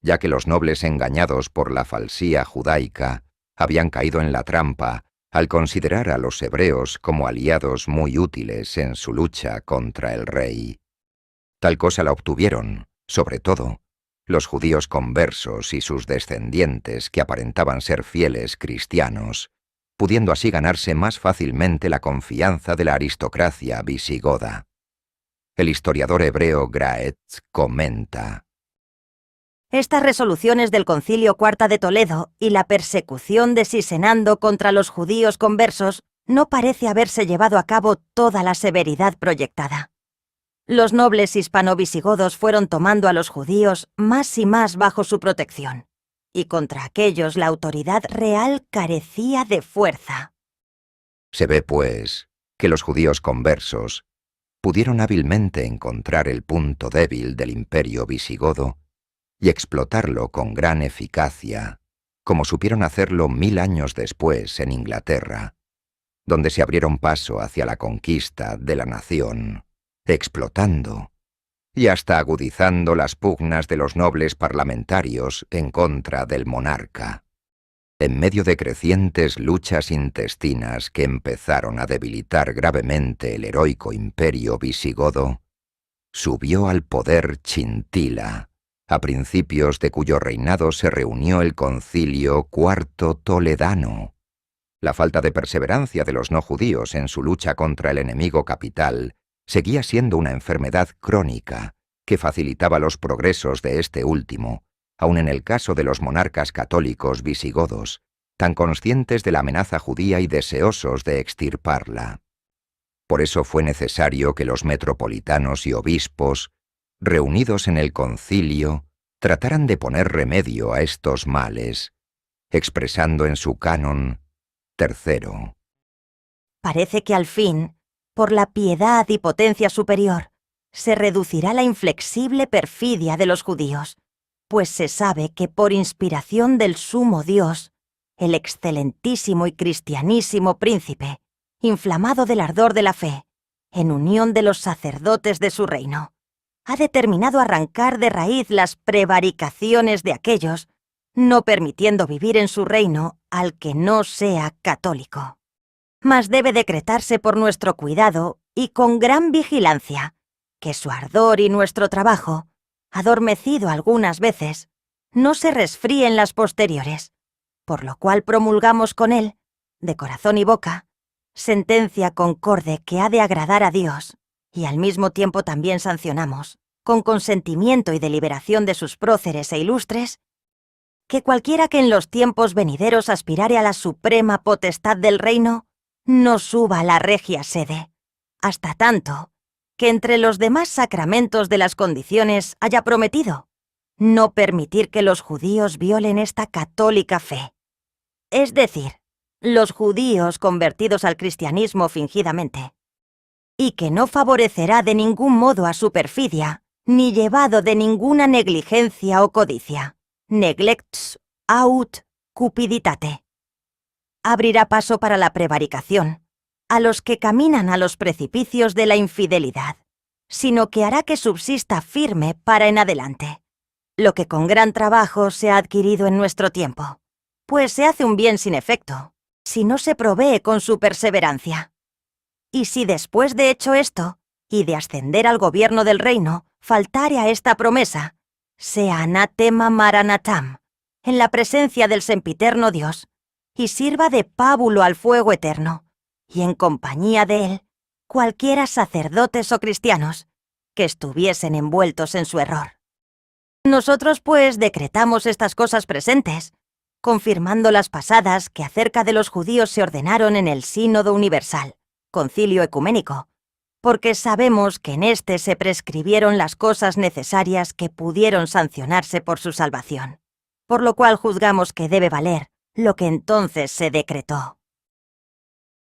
E: ya que los nobles engañados por la falsía judaica habían caído en la trampa al considerar a los hebreos como aliados muy útiles en su lucha contra el rey. Tal cosa la obtuvieron, sobre todo, los judíos conversos y sus descendientes que aparentaban ser fieles cristianos, pudiendo así ganarse más fácilmente la confianza de la aristocracia visigoda. El historiador hebreo Graetz comenta:
D: Estas resoluciones del Concilio IV de Toledo y la persecución de Sisenando contra los judíos conversos no parece haberse llevado a cabo toda la severidad proyectada. Los nobles hispano-visigodos fueron tomando a los judíos más y más bajo su protección, y contra aquellos la autoridad real carecía de fuerza.
E: Se ve, pues, que los judíos conversos pudieron hábilmente encontrar el punto débil del imperio visigodo y explotarlo con gran eficacia, como supieron hacerlo 1000 años después en Inglaterra, donde se abrieron paso hacia la conquista de la nación, explotando y hasta agudizando las pugnas de los nobles parlamentarios en contra del monarca. En medio de crecientes luchas intestinas que empezaron a debilitar gravemente el heroico imperio visigodo, subió al poder Chintila, a principios de cuyo reinado se reunió el Concilio IV Toledano. La falta de perseverancia de los no judíos en su lucha contra el enemigo capital seguía siendo una enfermedad crónica que facilitaba los progresos de este último, aun en el caso de los monarcas católicos visigodos, tan conscientes de la amenaza judía y deseosos de extirparla. Por eso fue necesario que los metropolitanos y obispos, reunidos en el concilio, trataran de poner remedio a estos males, expresando en su canon tercero.
D: Parece que al fin, por la piedad y potencia superior, se reducirá la inflexible perfidia de los judíos, pues se sabe que por inspiración del sumo Dios, el excelentísimo y cristianísimo príncipe, inflamado del ardor de la fe, en unión de los sacerdotes de su reino, ha determinado arrancar de raíz las prevaricaciones de aquellos, no permitiendo vivir en su reino al que no sea católico. Mas debe decretarse por nuestro cuidado y con gran vigilancia, que su ardor y nuestro trabajo, adormecido algunas veces, no se resfríe en las posteriores, por lo cual promulgamos con él, de corazón y boca, sentencia concorde que ha de agradar a Dios, y al mismo tiempo también sancionamos, con consentimiento y deliberación de sus próceres e ilustres, que cualquiera que en los tiempos venideros aspirare a la suprema potestad del reino, no suba a la regia sede, hasta tanto que entre los demás sacramentos de las condiciones haya prometido no permitir que los judíos violen esta católica fe. Es decir, los judíos convertidos al cristianismo fingidamente, y que no favorecerá de ningún modo a su perfidia, ni llevado de ninguna negligencia o codicia, neglects aut cupiditate. Abrirá paso para la prevaricación, a los que caminan a los precipicios de la infidelidad, sino que hará que subsista firme para en adelante, lo que con gran trabajo se ha adquirido en nuestro tiempo, pues se hace un bien sin efecto, si no se provee con su perseverancia. Y si después de hecho esto, y de ascender al gobierno del reino, faltare a esta promesa, sea anatema maranatam, en la presencia del sempiterno Dios, y sirva de pábulo al fuego eterno, y en compañía de él, cualquiera sacerdotes o cristianos que estuviesen envueltos en su error. Nosotros, pues, decretamos estas cosas presentes, confirmando las pasadas que acerca de los judíos se ordenaron en el Sínodo Universal, Concilio Ecuménico, porque sabemos que en éste se prescribieron las cosas necesarias que pudieron sancionarse por su salvación, por lo cual juzgamos que debe valer lo que entonces se decretó.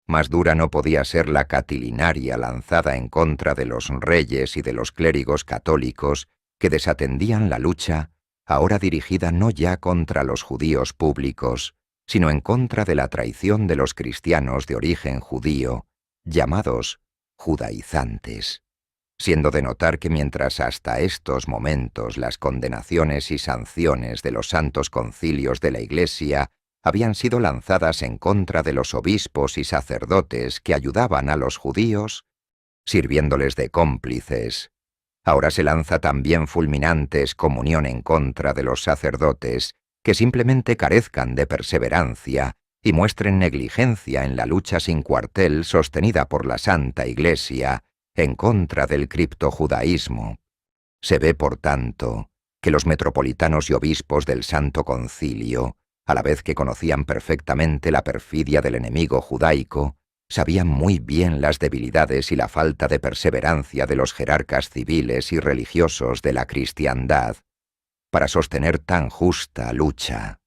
E: Más dura no podía ser la catilinaria lanzada en contra de los reyes y de los clérigos católicos que desatendían la lucha, ahora dirigida no ya contra los judíos públicos, sino en contra de la traición de los cristianos de origen judío, llamados judaizantes, siendo de notar que mientras hasta estos momentos las condenaciones y sanciones de los santos concilios de la Iglesia habían sido lanzadas en contra de los obispos y sacerdotes que ayudaban a los judíos, sirviéndoles de cómplices, ahora se lanza también fulminante excomunión en contra de los sacerdotes que simplemente carezcan de perseverancia y muestren negligencia en la lucha sin cuartel sostenida por la Santa Iglesia en contra del criptojudaísmo. Se ve, por tanto, que los metropolitanos y obispos del Santo Concilio, a la vez que conocían perfectamente la perfidia del enemigo judaico, sabían muy bien las debilidades y la falta de perseverancia de los jerarcas civiles y religiosos de la cristiandad para sostener tan justa lucha.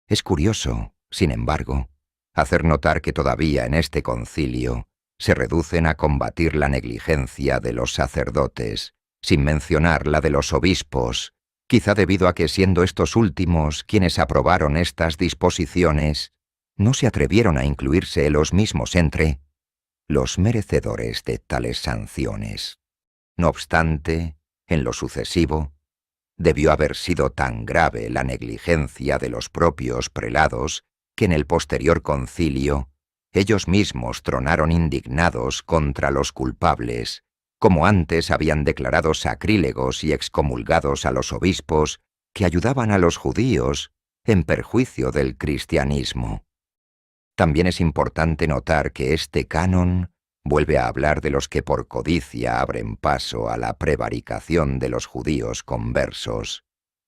E: Es curioso, sin embargo, hacer notar que todavía en este concilio se reducen a combatir la negligencia de los sacerdotes, sin mencionar la de los obispos, quizá debido a que siendo estos últimos quienes aprobaron estas disposiciones, no se atrevieron a incluirse los mismos entre los merecedores de tales sanciones. No obstante, en lo sucesivo, debió haber sido tan grave la negligencia de los propios prelados que en el posterior concilio ellos mismos tronaron indignados contra los culpables, como antes habían declarado sacrílegos y excomulgados a los obispos que ayudaban a los judíos en perjuicio del cristianismo. También es importante notar que este canon vuelve a hablar de los que por codicia abren paso a la prevaricación de los judíos conversos,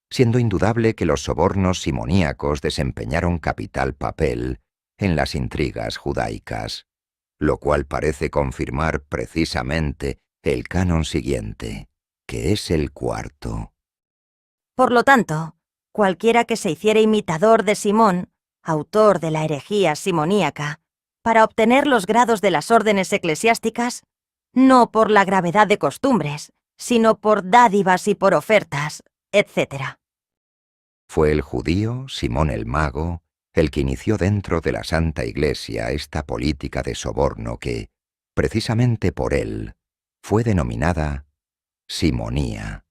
E: siendo indudable que los sobornos simoníacos desempeñaron capital papel en las intrigas judaicas, lo cual parece confirmar precisamente el canon siguiente, que es el cuarto.
D: Por lo tanto, cualquiera que se hiciera imitador de Simón, autor de la herejía simoníaca, para obtener los grados de las órdenes eclesiásticas, no por la gravedad de costumbres, sino por dádivas y por ofertas, etc.
E: Fue el judío Simón el Mago el que inició dentro de la Santa Iglesia esta política de soborno que, precisamente por él, fue denominada simonía.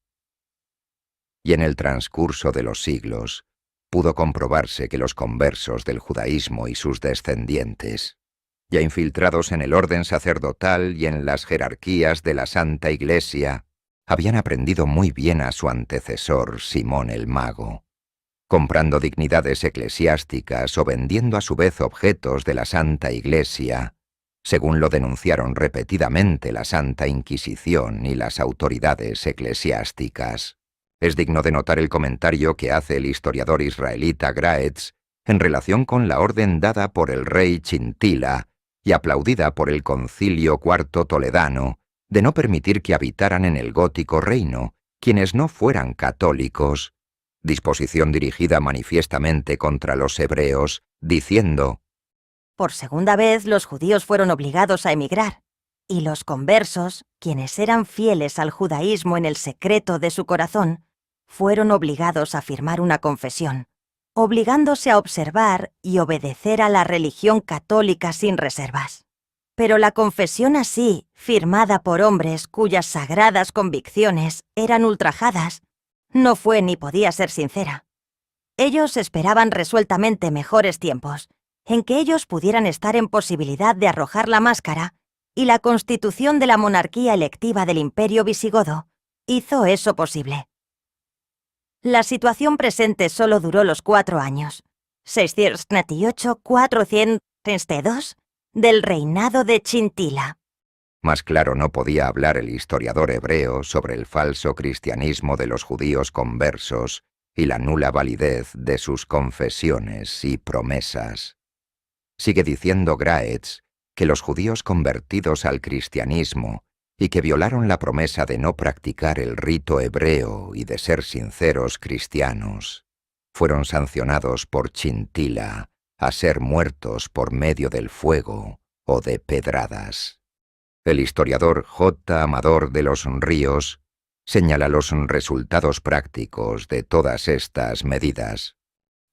E: Y en el transcurso de los siglos, pudo comprobarse que los conversos del judaísmo y sus descendientes, ya infiltrados en el orden sacerdotal y en las jerarquías de la Santa Iglesia, habían aprendido muy bien a su antecesor Simón el Mago, comprando dignidades eclesiásticas o vendiendo a su vez objetos de la Santa Iglesia, según lo denunciaron repetidamente la Santa Inquisición y las autoridades eclesiásticas. Es digno de notar el comentario que hace el historiador israelita Graetz en relación con la orden dada por el rey Chintila y aplaudida por el Concilio IV Toledano de no permitir que habitaran en el gótico reino quienes no fueran católicos, disposición dirigida manifiestamente contra los hebreos, diciendo:
D: Por segunda vez los judíos fueron obligados a emigrar, y los conversos, quienes eran fieles al judaísmo en el secreto de su corazón, fueron obligados a firmar una confesión, obligándose a observar y obedecer a la religión católica sin reservas. Pero la confesión así, firmada por hombres cuyas sagradas convicciones eran ultrajadas, no fue ni podía ser sincera. Ellos esperaban resueltamente mejores tiempos, en que ellos pudieran estar en posibilidad de arrojar la máscara, y la constitución de la monarquía electiva del Imperio visigodo hizo eso posible. La situación presente solo duró los 4 años, 698-432, del reinado de Chintila.
E: Más claro no podía hablar el historiador hebreo sobre el falso cristianismo de los judíos conversos y la nula validez de sus confesiones y promesas. Sigue diciendo Graetz que los judíos convertidos al cristianismo y que violaron la promesa de no practicar el rito hebreo y de ser sinceros cristianos, fueron sancionados por Chintila a ser muertos por medio del fuego o de pedradas. El historiador J. Amador de los Ríos señala los resultados prácticos de todas estas medidas.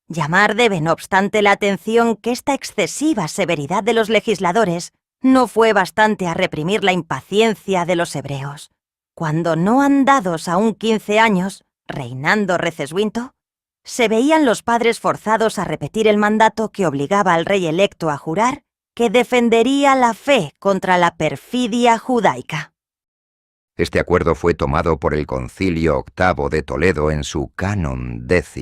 D: Llamar debe, no obstante, la atención que esta excesiva severidad de los legisladores no fue bastante a reprimir la impaciencia de los hebreos. Cuando no andados aún 15 años, reinando Receswinto, se veían los padres forzados a repetir el mandato que obligaba al rey electo a jurar que defendería la fe contra la perfidia judaica.
E: Este acuerdo fue tomado por el Concilio VIII de Toledo en su Canon 10.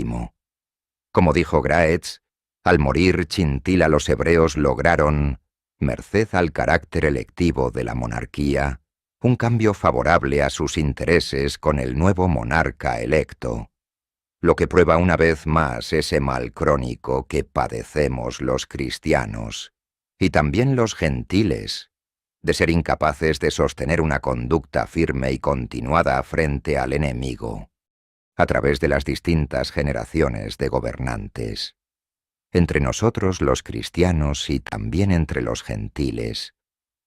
E: Como dijo Graetz, al morir Chintila los hebreos lograron, merced al carácter electivo de la monarquía, un cambio favorable a sus intereses con el nuevo monarca electo, lo que prueba una vez más ese mal crónico que padecemos los cristianos, y también los gentiles, de ser incapaces de sostener una conducta firme y continuada frente al enemigo, a través de las distintas generaciones de gobernantes. Entre nosotros los cristianos y también entre los gentiles,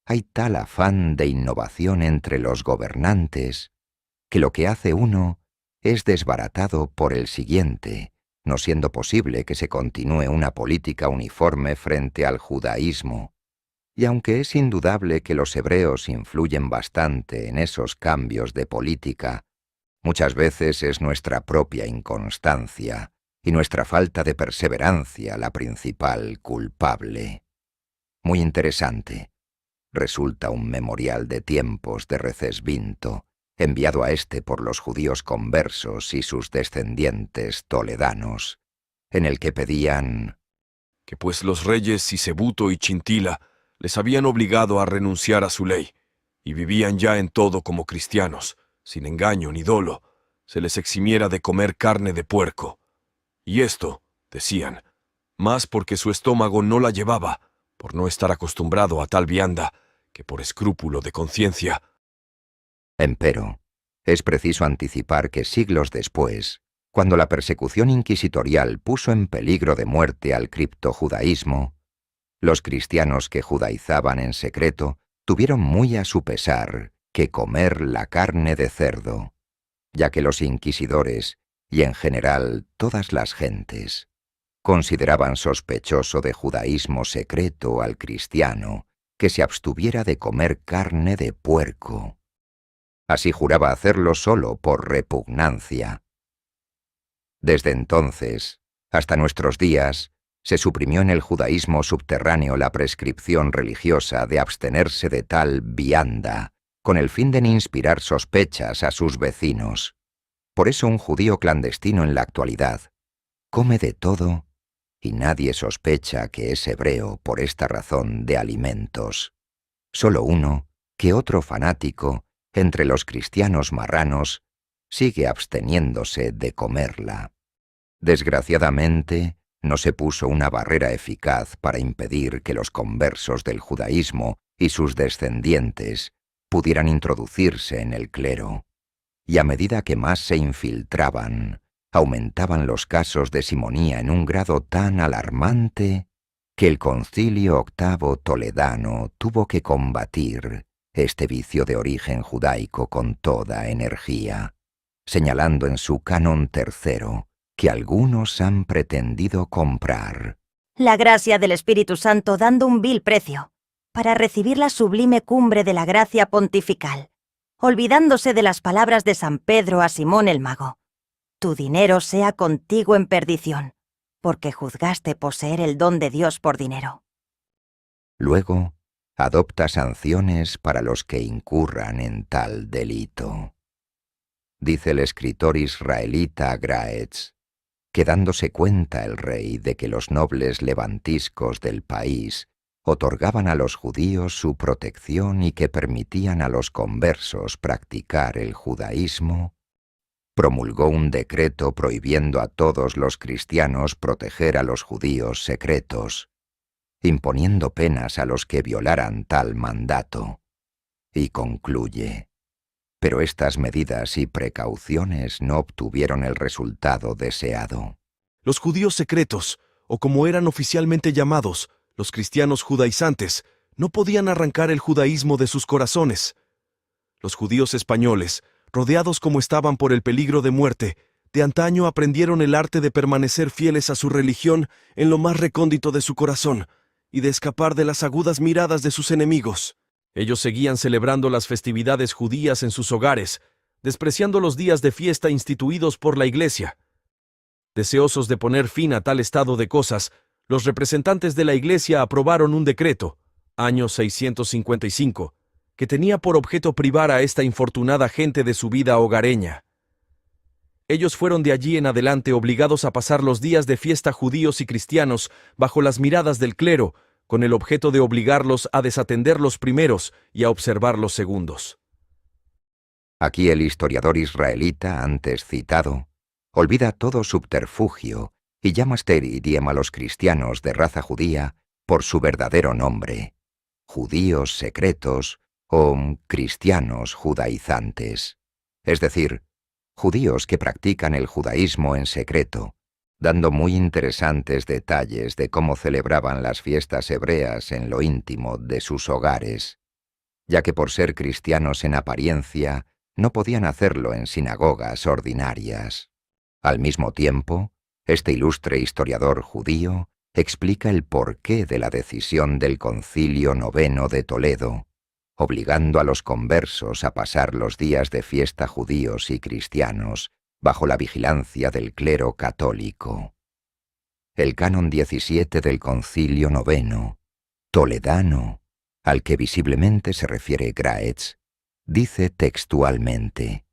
E: hay tal afán de innovación entre los gobernantes, que lo que hace uno es desbaratado por el siguiente, no siendo posible que se continúe una política uniforme frente al judaísmo, y aunque es indudable que los hebreos influyen bastante en esos cambios de política, muchas veces es nuestra propia inconstancia y nuestra falta de perseverancia la principal culpable. Muy interesante. Resulta un memorial de tiempos de Recesvinto, enviado a éste por los judíos conversos y sus descendientes toledanos, en el que pedían
L: que pues los reyes Sisebuto y Chintila les habían obligado a renunciar a su ley, y vivían ya en todo como cristianos, sin engaño ni dolo, se les eximiera de comer carne de puerco. Y esto, decían, más porque su estómago no la llevaba, por no estar acostumbrado a tal vianda, que por escrúpulo de conciencia.
E: Empero, es preciso anticipar que siglos después, cuando la persecución inquisitorial puso en peligro de muerte al criptojudaísmo, los cristianos que judaizaban en secreto tuvieron muy a su pesar que comer la carne de cerdo, ya que los inquisidores, y en general todas las gentes, consideraban sospechoso de judaísmo secreto al cristiano que se abstuviera de comer carne de puerco. Así juraba hacerlo solo por repugnancia. Desde entonces, hasta nuestros días, se suprimió en el judaísmo subterráneo la prescripción religiosa de abstenerse de tal vianda, con el fin de no inspirar sospechas a sus vecinos. Por eso un judío clandestino en la actualidad come de todo y nadie sospecha que es hebreo por esta razón de alimentos. Solo uno, que otro fanático, entre los cristianos marranos, sigue absteniéndose de comerla. Desgraciadamente, no se puso una barrera eficaz para impedir que los conversos del judaísmo y sus descendientes pudieran introducirse en el clero. Y a medida que más se infiltraban, aumentaban los casos de simonía en un grado tan alarmante que el Concilio VIII Toledano tuvo que combatir este vicio de origen judaico con toda energía, señalando en su Canon III que algunos han pretendido comprar
D: la gracia del Espíritu Santo dando un vil precio, para recibir la sublime cumbre de la gracia pontifical, olvidándose de las palabras de San Pedro a Simón el Mago: tu dinero sea contigo en perdición, porque juzgaste poseer el don de Dios por dinero.
E: Luego, adopta sanciones para los que incurran en tal delito. Dice el escritor israelita Graetz que dándose cuenta el rey de que los nobles levantiscos del país otorgaban a los judíos su protección y que permitían a los conversos practicar el judaísmo, promulgó un decreto prohibiendo a todos los cristianos proteger a los judíos secretos, imponiendo penas a los que violaran tal mandato, y concluye: pero estas medidas y precauciones no obtuvieron el resultado deseado.
L: Los judíos secretos, o como eran oficialmente llamados, los cristianos judaizantes, no podían arrancar el judaísmo de sus corazones. Los judíos españoles, rodeados como estaban por el peligro de muerte, de antaño aprendieron el arte de permanecer fieles a su religión en lo más recóndito de su corazón y de escapar de las agudas miradas de sus enemigos. Ellos seguían celebrando las festividades judías en sus hogares, despreciando los días de fiesta instituidos por la Iglesia. Deseosos de poner fin a tal estado de cosas, los representantes de la Iglesia aprobaron un decreto, año 655, que tenía por objeto privar a esta infortunada gente de su vida hogareña. Ellos fueron de allí en adelante obligados a pasar los días de fiesta judíos y cristianos bajo las miradas del clero, con el objeto de obligarlos a desatender los primeros y a observar los segundos.
E: Aquí el historiador israelita antes citado olvida todo subterfugio y llama este idioma a los cristianos de raza judía por su verdadero nombre: judíos secretos o cristianos judaizantes, es decir, judíos que practican el judaísmo en secreto, dando muy interesantes detalles de cómo celebraban las fiestas hebreas en lo íntimo de sus hogares, ya que por ser cristianos en apariencia no podían hacerlo en sinagogas ordinarias. Al mismo tiempo, este ilustre historiador judío explica el porqué de la decisión del Concilio IX de Toledo, obligando a los conversos a pasar los días de fiesta judíos y cristianos bajo la vigilancia del clero católico. El Canon 17 del Concilio IX, toledano, al que visiblemente se refiere Graetz, dice textualmente: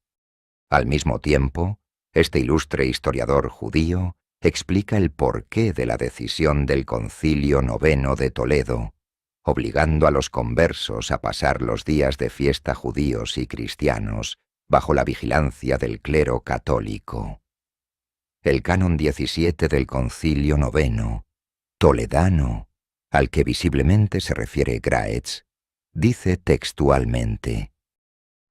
E: al mismo tiempo, este ilustre historiador judío explica el porqué de la decisión del Concilio IX de Toledo, obligando a los conversos a pasar los días de fiesta judíos y cristianos bajo la vigilancia del clero católico. El Canon 17 del Concilio IX, toledano, al que visiblemente se refiere Graetz, dice textualmente: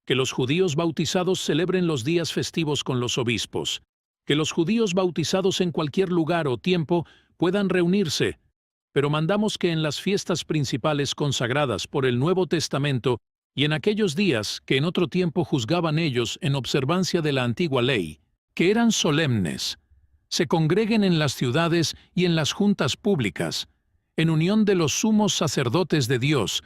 J: Que los judíos bautizados celebren los días festivos con los obispos. Que los judíos bautizados en cualquier lugar o tiempo puedan reunirse, pero mandamos que en las fiestas principales consagradas por el Nuevo Testamento y en aquellos días que en otro tiempo juzgaban ellos en observancia de la antigua ley, que eran solemnes, se congreguen en las ciudades y en las juntas públicas, en unión de los sumos sacerdotes de Dios,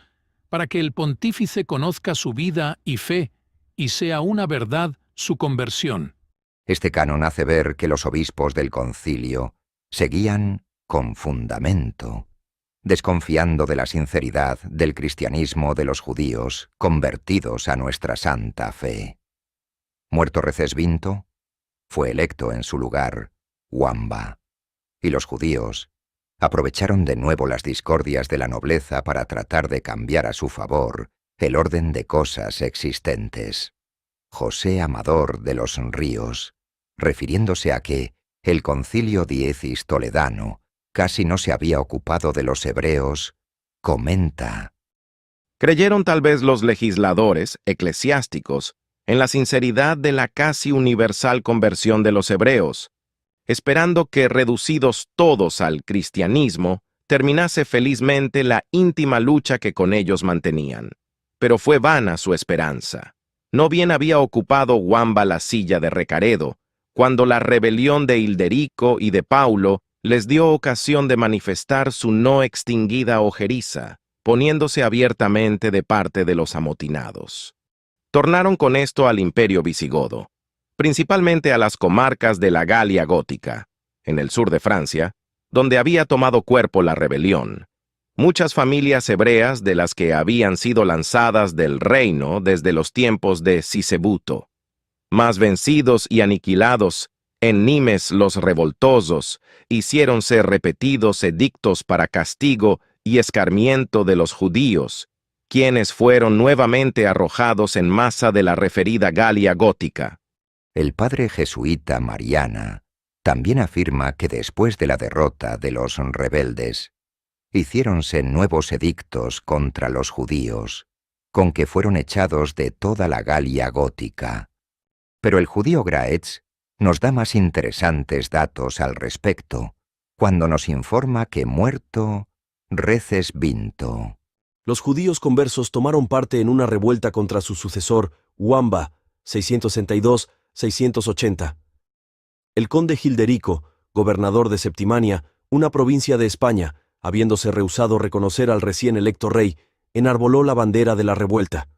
J: para que el pontífice conozca su vida y fe, y sea una verdad su conversión.
E: Este canon hace ver que los obispos del concilio seguían con fundamento, desconfiando de la sinceridad del cristianismo de los judíos convertidos a nuestra santa fe. Muerto Recesvinto, fue electo en su lugar Wamba, y los judíos aprovecharon de nuevo las discordias de la nobleza para tratar de cambiar a su favor el orden de cosas existentes. José Amador de los Ríos, refiriéndose a que el Concilio Diezis Toledano casi no se había ocupado de los hebreos, comenta:
M: Creyeron tal vez los legisladores eclesiásticos en la sinceridad de la casi universal conversión de los hebreos, esperando que, reducidos todos al cristianismo, terminase felizmente la íntima lucha que con ellos mantenían. Pero fue vana su esperanza. No bien había ocupado Wamba la silla de Recaredo, cuando la rebelión de Hilderico y de Paulo les dio ocasión de manifestar su no extinguida ojeriza, poniéndose abiertamente de parte de los amotinados. Tornaron con esto al imperio visigodo, principalmente a las comarcas de la Galia gótica, en el sur de Francia, donde había tomado cuerpo la rebelión. Muchas familias hebreas de las que habían sido lanzadas del reino desde los tiempos de Sisebuto. Mas vencidos y aniquilados en Nimes los revoltosos, hiciéronse repetidos edictos para castigo y escarmiento de los judíos, quienes fueron nuevamente arrojados en masa de la referida Galia gótica.
E: El padre jesuita Mariana también afirma que después de la derrota de los rebeldes, hiciéronse nuevos edictos contra los judíos, con que fueron echados de toda la Galia gótica. Pero el judío Graetz nos da más interesantes datos al respecto, cuando nos informa que muerto Recesvinto.
L: Los judíos conversos tomaron parte en una revuelta contra su sucesor, Wamba, 662-680. El conde Hilderico, gobernador de Septimania, una provincia de España, habiéndose rehusado reconocer al recién electo rey, enarboló la bandera de la revuelta.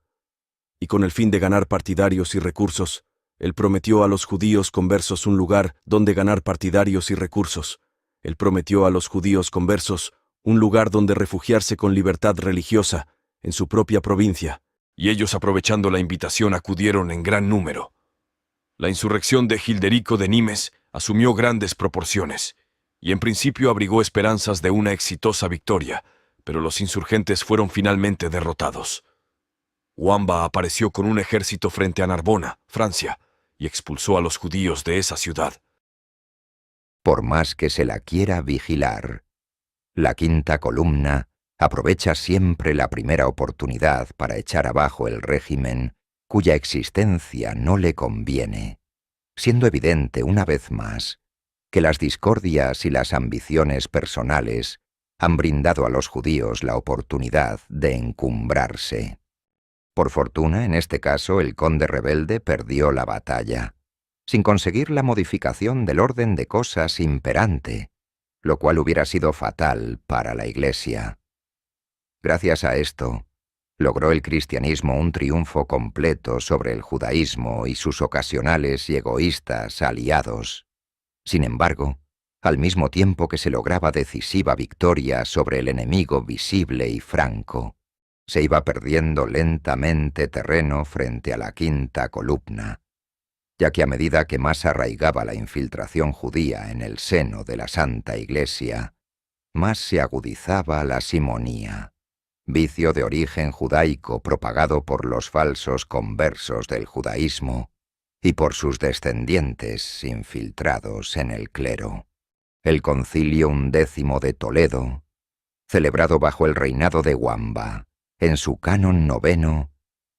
L: Y con el fin de ganar partidarios y recursos, él prometió a los judíos conversos un lugar donde ganar partidarios y recursos. Él prometió a los judíos conversos un lugar donde refugiarse con libertad religiosa, en su propia provincia. Y ellos, aprovechando la invitación, acudieron en gran número. La insurrección de Hilderico de Nimes asumió grandes proporciones, y en principio abrigó esperanzas de una exitosa victoria, pero los insurgentes fueron finalmente derrotados. Wamba apareció con un ejército frente a Narbona, Francia, y expulsó a los judíos de esa ciudad.
E: Por más que se la quiera vigilar, la quinta columna aprovecha siempre la primera oportunidad para echar abajo el régimen cuya existencia no le conviene, siendo evidente una vez más que las discordias y las ambiciones personales han brindado a los judíos la oportunidad de encumbrarse. Por fortuna, en este caso, el conde rebelde perdió la batalla, sin conseguir la modificación del orden de cosas imperante, lo cual hubiera sido fatal para la Iglesia. Gracias a esto, logró el cristianismo un triunfo completo sobre el judaísmo y sus ocasionales y egoístas aliados. Sin embargo, al mismo tiempo que se lograba decisiva victoria sobre el enemigo visible y franco, se iba perdiendo lentamente terreno frente a la quinta columna, ya que a medida que más arraigaba la infiltración judía en el seno de la Santa Iglesia, más se agudizaba la simonía, vicio de origen judaico propagado por los falsos conversos del judaísmo y por sus descendientes infiltrados en el clero. El Concilio XI de Toledo celebrado bajo el reinado de Wamba, en su canon 9,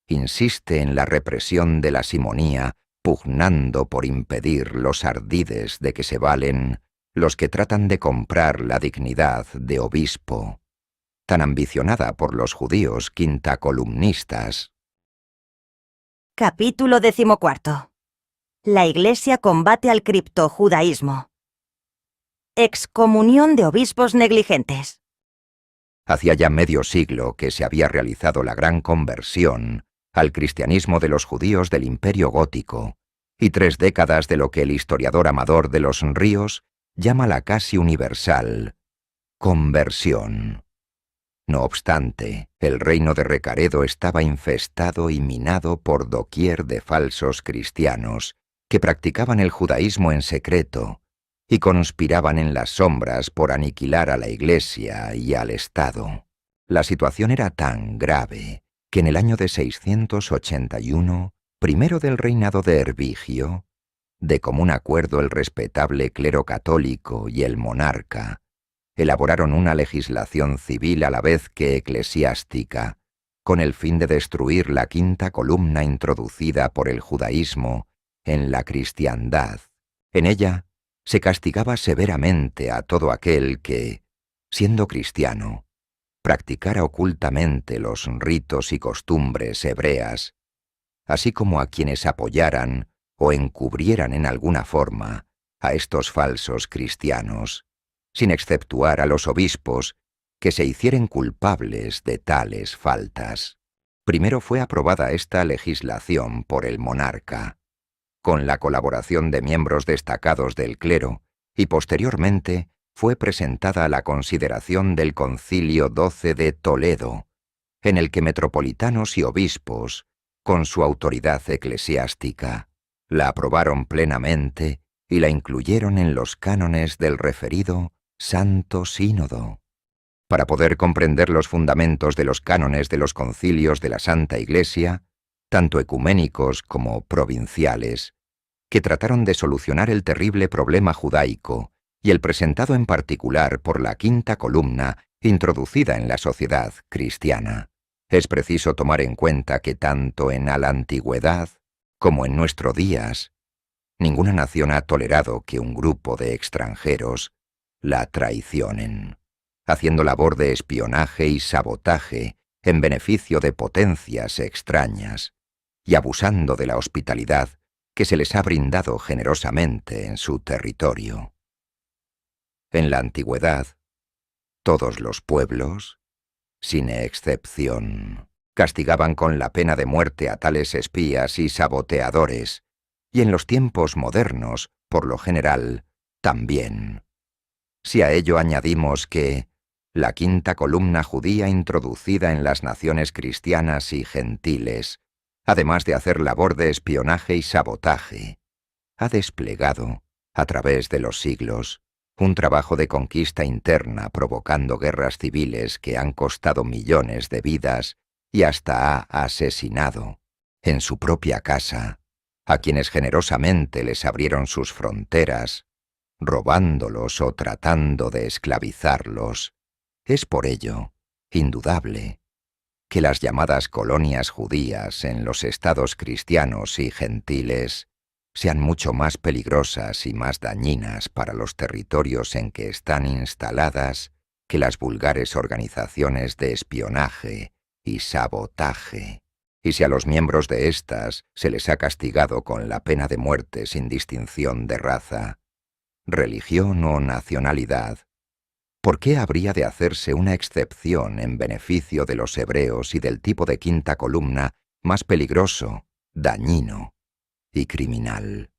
E: insiste en la represión de la simonía, pugnando por impedir los ardides de que se valen los que tratan de comprar la dignidad de obispo, tan ambicionada por los judíos quintacolumnistas.
D: Capítulo 14. La Iglesia combate al criptojudaísmo. Excomunión de obispos negligentes.
E: Hacía ya medio siglo que se había realizado la gran conversión al cristianismo de los judíos del Imperio Gótico, y 3 décadas de lo que el historiador Amador de los Ríos llama la casi universal conversión. No obstante, el reino de Recaredo estaba infestado y minado por doquier de falsos cristianos que practicaban el judaísmo en secreto y conspiraban en las sombras por aniquilar a la Iglesia y al Estado. La situación era tan grave que en el año de 681, primero del reinado de Hervigio, de común acuerdo el respetable clero católico y el monarca elaboraron una legislación civil a la vez que eclesiástica, con el fin de destruir la quinta columna introducida por el judaísmo en la cristiandad. En ella se castigaba severamente a todo aquel que, siendo cristiano, practicara ocultamente los ritos y costumbres hebreas, así como a quienes apoyaran o encubrieran en alguna forma a estos falsos cristianos, sin exceptuar a los obispos que se hicieren culpables de tales faltas. Primero fue aprobada esta legislación por el monarca, con la colaboración de miembros destacados del clero, y posteriormente fue presentada a la consideración del Concilio XII de Toledo, en el que metropolitanos y obispos, con su autoridad eclesiástica, la aprobaron plenamente y la incluyeron en los cánones del referido Santo Sínodo. Para poder comprender los fundamentos de los cánones de los concilios de la Santa Iglesia, tanto ecuménicos como provinciales, que trataron de solucionar el terrible problema judaico y el presentado en particular por la quinta columna introducida en la sociedad cristiana, es preciso tomar en cuenta que tanto en la antigüedad como en nuestros días, ninguna nación ha tolerado que un grupo de extranjeros la traicionen, haciendo labor de espionaje y sabotaje en beneficio de potencias extrañas y abusando de la hospitalidad que se les ha brindado generosamente en su territorio. En la antigüedad, todos los pueblos, sin excepción, castigaban con la pena de muerte a tales espías y saboteadores, y en los tiempos modernos, por lo general, también. Si a ello añadimos que la quinta columna judía introducida en las naciones cristianas y gentiles, además de hacer labor de espionaje y sabotaje, ha desplegado, a través de los siglos, un trabajo de conquista interna provocando guerras civiles que han costado millones de vidas y hasta ha asesinado, en su propia casa, a quienes generosamente les abrieron sus fronteras, robándolos o tratando de esclavizarlos. Es por ello indudable que las llamadas colonias judías en los estados cristianos y gentiles sean mucho más peligrosas y más dañinas para los territorios en que están instaladas que las vulgares organizaciones de espionaje y sabotaje. Y si a los miembros de éstas se les ha castigado con la pena de muerte sin distinción de raza, religión o nacionalidad, ¿por qué habría de hacerse una excepción en beneficio de los hebreos y del tipo de quinta columna más peligroso, dañino y criminal?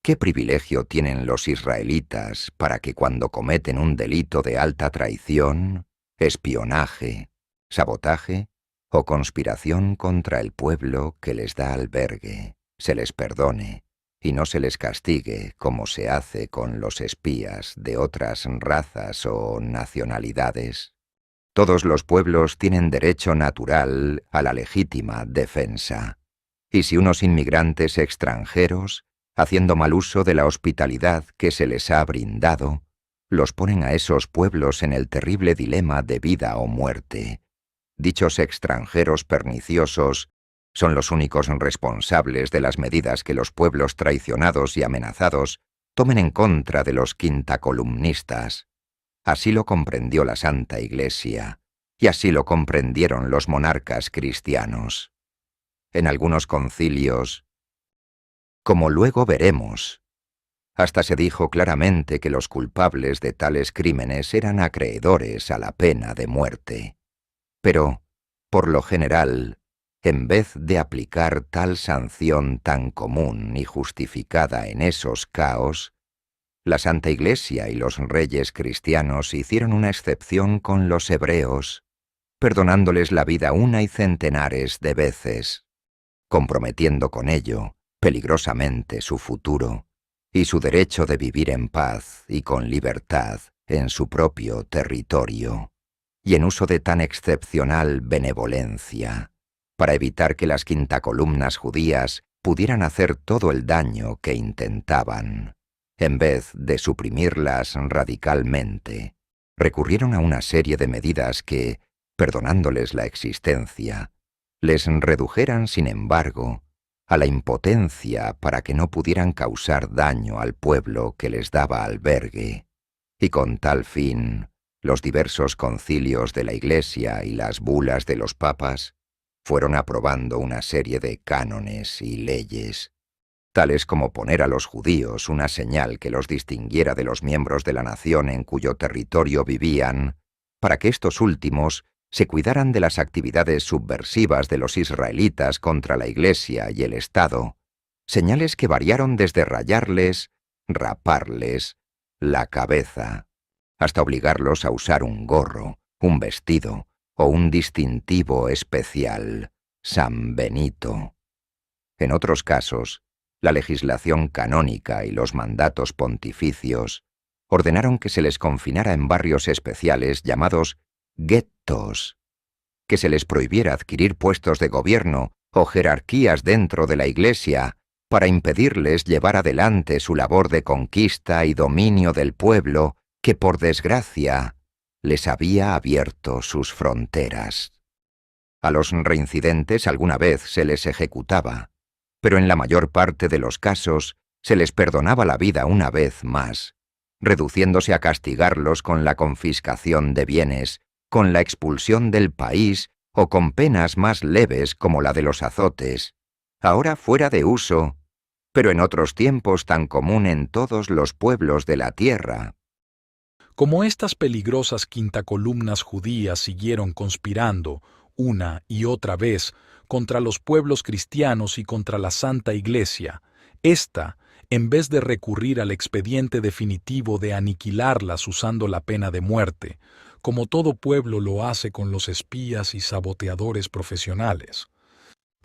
E: ¿Qué privilegio tienen los israelitas para que cuando cometen un delito de alta traición, espionaje, sabotaje o conspiración contra el pueblo que les da albergue, se les perdone y no se les castigue como se hace con los espías de otras razas o nacionalidades? Todos los pueblos tienen derecho natural a la legítima defensa, y si unos inmigrantes extranjeros, haciendo mal uso de la hospitalidad que se les ha brindado, los ponen a esos pueblos en el terrible dilema de vida o muerte. Dichos extranjeros perniciosos son los únicos responsables de las medidas que los pueblos traicionados y amenazados tomen en contra de los quintacolumnistas. Así lo comprendió la Santa Iglesia, y así lo comprendieron los monarcas cristianos. En algunos concilios, como luego veremos, hasta se dijo claramente que los culpables de tales crímenes eran acreedores a la pena de muerte. Pero, por lo general, en vez de aplicar tal sanción tan común y justificada en esos caos, la Santa Iglesia y los reyes cristianos hicieron una excepción con los hebreos, perdonándoles la vida una y centenares de veces, comprometiendo con ello peligrosamente su futuro y su derecho de vivir en paz y con libertad en su propio territorio, y en uso de tan excepcional benevolencia, para evitar que las quintacolumnas judías pudieran hacer todo el daño que intentaban. En vez de suprimirlas radicalmente, recurrieron a una serie de medidas que, perdonándoles la existencia, les redujeran, sin embargo, a la impotencia para que no pudieran causar daño al pueblo que les daba albergue, y con tal fin, los diversos concilios de la Iglesia y las bulas de los papas fueron aprobando una serie de cánones y leyes, tales como poner a los judíos una señal que los distinguiera de los miembros de la nación en cuyo territorio vivían, para que estos últimos se cuidaran de las actividades subversivas de los israelitas contra la Iglesia y el Estado, señales que variaron desde rayarles, raparles, la cabeza, hasta obligarlos a usar un gorro, un vestido o un distintivo especial, San Benito. En otros casos, la legislación canónica y los mandatos pontificios ordenaron que se les confinara en barrios especiales llamados guetos, que se les prohibiera adquirir puestos de gobierno o jerarquías dentro de la Iglesia para impedirles llevar adelante su labor de conquista y dominio del pueblo que, por desgracia, les había abierto sus fronteras. A los reincidentes alguna vez se les ejecutaba, pero en la mayor parte de los casos se les perdonaba la vida una vez más, reduciéndose a castigarlos con la confiscación de bienes, con la expulsión del país o con penas más leves como la de los azotes, ahora fuera de uso, pero en otros tiempos tan común en todos los pueblos de la tierra.
I: Como estas peligrosas quintacolumnas judías siguieron conspirando una y otra vez contra los pueblos cristianos y contra la Santa Iglesia, ésta, en vez de recurrir al expediente definitivo de aniquilarlas usando la pena de muerte, como todo pueblo lo hace con los espías y saboteadores profesionales,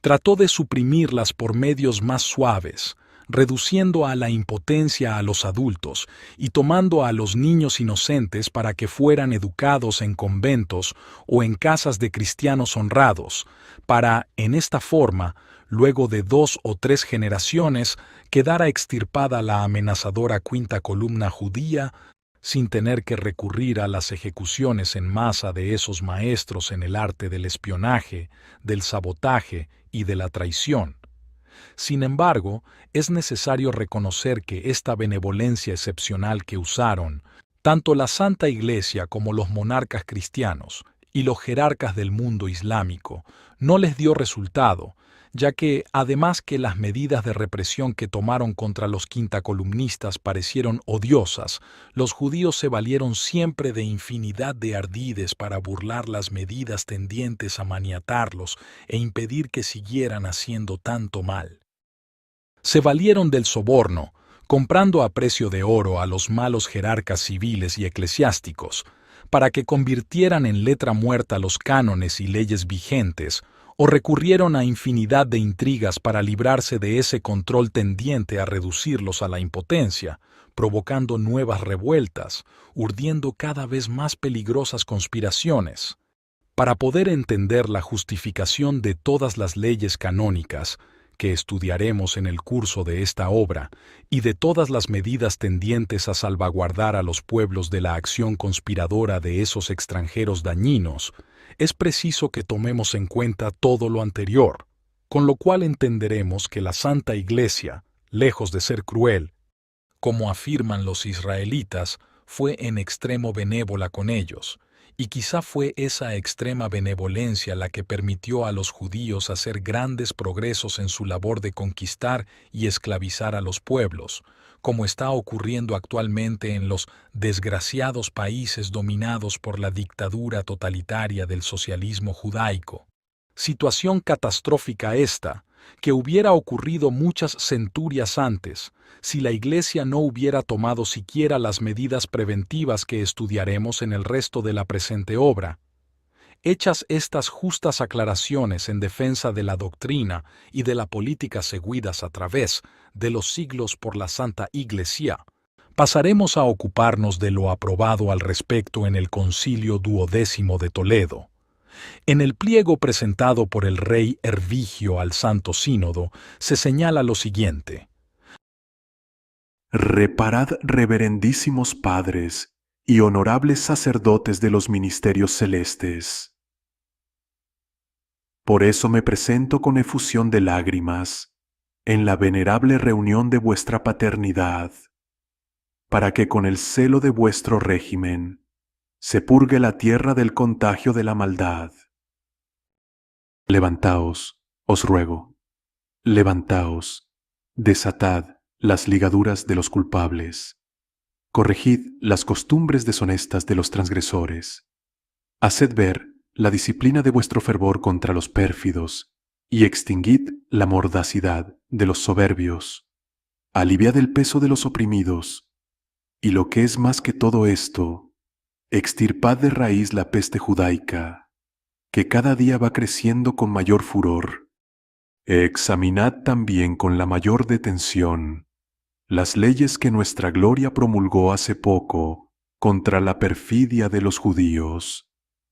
I: trató de suprimirlas por medios más suaves, reduciendo a la impotencia a los adultos y tomando a los niños inocentes para que fueran educados en conventos o en casas de cristianos honrados, para, en esta forma, luego de 2 o 3 generaciones, quedara extirpada la amenazadora quinta columna judía sin tener que recurrir a las ejecuciones en masa de esos maestros en el arte del espionaje, del sabotaje y de la traición. Sin embargo, es necesario reconocer que esta benevolencia excepcional que usaron, tanto la Santa Iglesia como los monarcas cristianos y los jerarcas del mundo islámico, no les dio resultado, ya que, además que las medidas de represión que tomaron contra los quintacolumnistas parecieron odiosas, los judíos se valieron siempre de infinidad de ardides para burlar las medidas tendientes a maniatarlos e impedir que siguieran haciendo tanto mal. Se valieron del soborno, comprando a precio de oro a los malos jerarcas civiles y eclesiásticos, para que convirtieran en letra muerta los cánones y leyes vigentes, o recurrieron a infinidad de intrigas para librarse de ese control tendiente a reducirlos a la impotencia, provocando nuevas revueltas, urdiendo cada vez más peligrosas conspiraciones. Para poder entender la justificación de todas las leyes canónicas, que estudiaremos en el curso de esta obra, y de todas las medidas tendientes a salvaguardar a los pueblos de la acción conspiradora de esos extranjeros dañinos, es preciso que tomemos en cuenta todo lo anterior, con lo cual entenderemos que la Santa Iglesia, lejos de ser cruel, como afirman los israelitas, fue en extremo benévola con ellos, y quizá fue esa extrema benevolencia la que permitió a los judíos hacer grandes progresos en su labor de conquistar y esclavizar a los pueblos, como está ocurriendo actualmente en los desgraciados países dominados por la dictadura totalitaria del socialismo judaico. Situación catastrófica esta, que hubiera ocurrido muchas centurias antes, si la Iglesia no hubiera tomado siquiera las medidas preventivas que estudiaremos en el resto de la presente obra. Hechas estas justas aclaraciones en defensa de la doctrina y de la política seguidas a través de los siglos por la Santa Iglesia, pasaremos a ocuparnos de lo aprobado al respecto en el Concilio Duodécimo de Toledo. En el pliego presentado por el rey Hervigio al Santo Sínodo se señala lo siguiente:
F: Reparad, reverendísimos padres y honorables sacerdotes de los ministerios celestes. Por eso me presento con efusión de lágrimas en la venerable reunión de vuestra paternidad, para que con el celo de vuestro régimen se purgue la tierra del contagio de la maldad. Levantaos, os ruego, levantaos, desatad las ligaduras de los culpables, corregid las costumbres deshonestas de los transgresores, haced ver la disciplina de vuestro fervor contra los pérfidos, y extinguid la mordacidad de los soberbios, aliviad el peso de los oprimidos, y lo que es más que todo esto, extirpad de raíz la peste judaica, que cada día va creciendo con mayor furor. Examinad también con la mayor detención las leyes que nuestra gloria promulgó hace poco contra la perfidia de los judíos.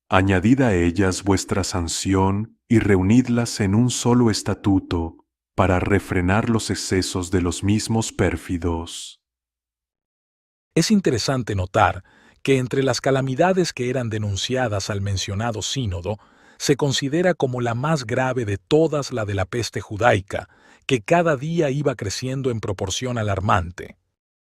F: Añadid a ellas vuestra sanción y reunidlas en un solo estatuto para refrenar los excesos de los mismos pérfidos.
I: Es interesante notar que entre las calamidades que eran denunciadas al mencionado sínodo, se considera como la más grave de todas la de la peste judaica, que cada día iba creciendo en proporción alarmante.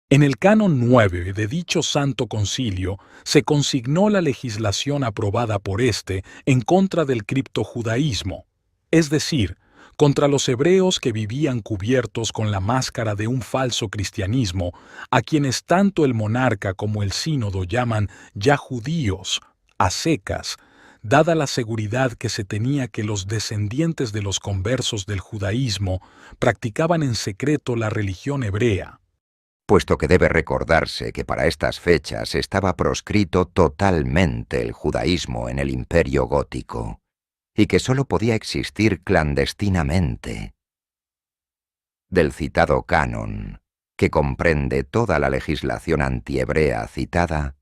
I: En el canon 9 de dicho santo concilio se consignó la legislación aprobada por éste en contra del criptojudaísmo, es decir, contra los hebreos que vivían cubiertos con la máscara de un falso cristianismo, a quienes tanto el monarca como el sínodo llaman ya judíos, a secas, dada la seguridad que se tenía que los descendientes de los conversos del judaísmo practicaban en secreto la religión hebrea.
E: Puesto que debe recordarse que para estas fechas estaba proscrito totalmente el judaísmo en el Imperio Gótico, y que sólo podía existir clandestinamente. Del citado canon, que comprende toda la legislación antihebrea citada,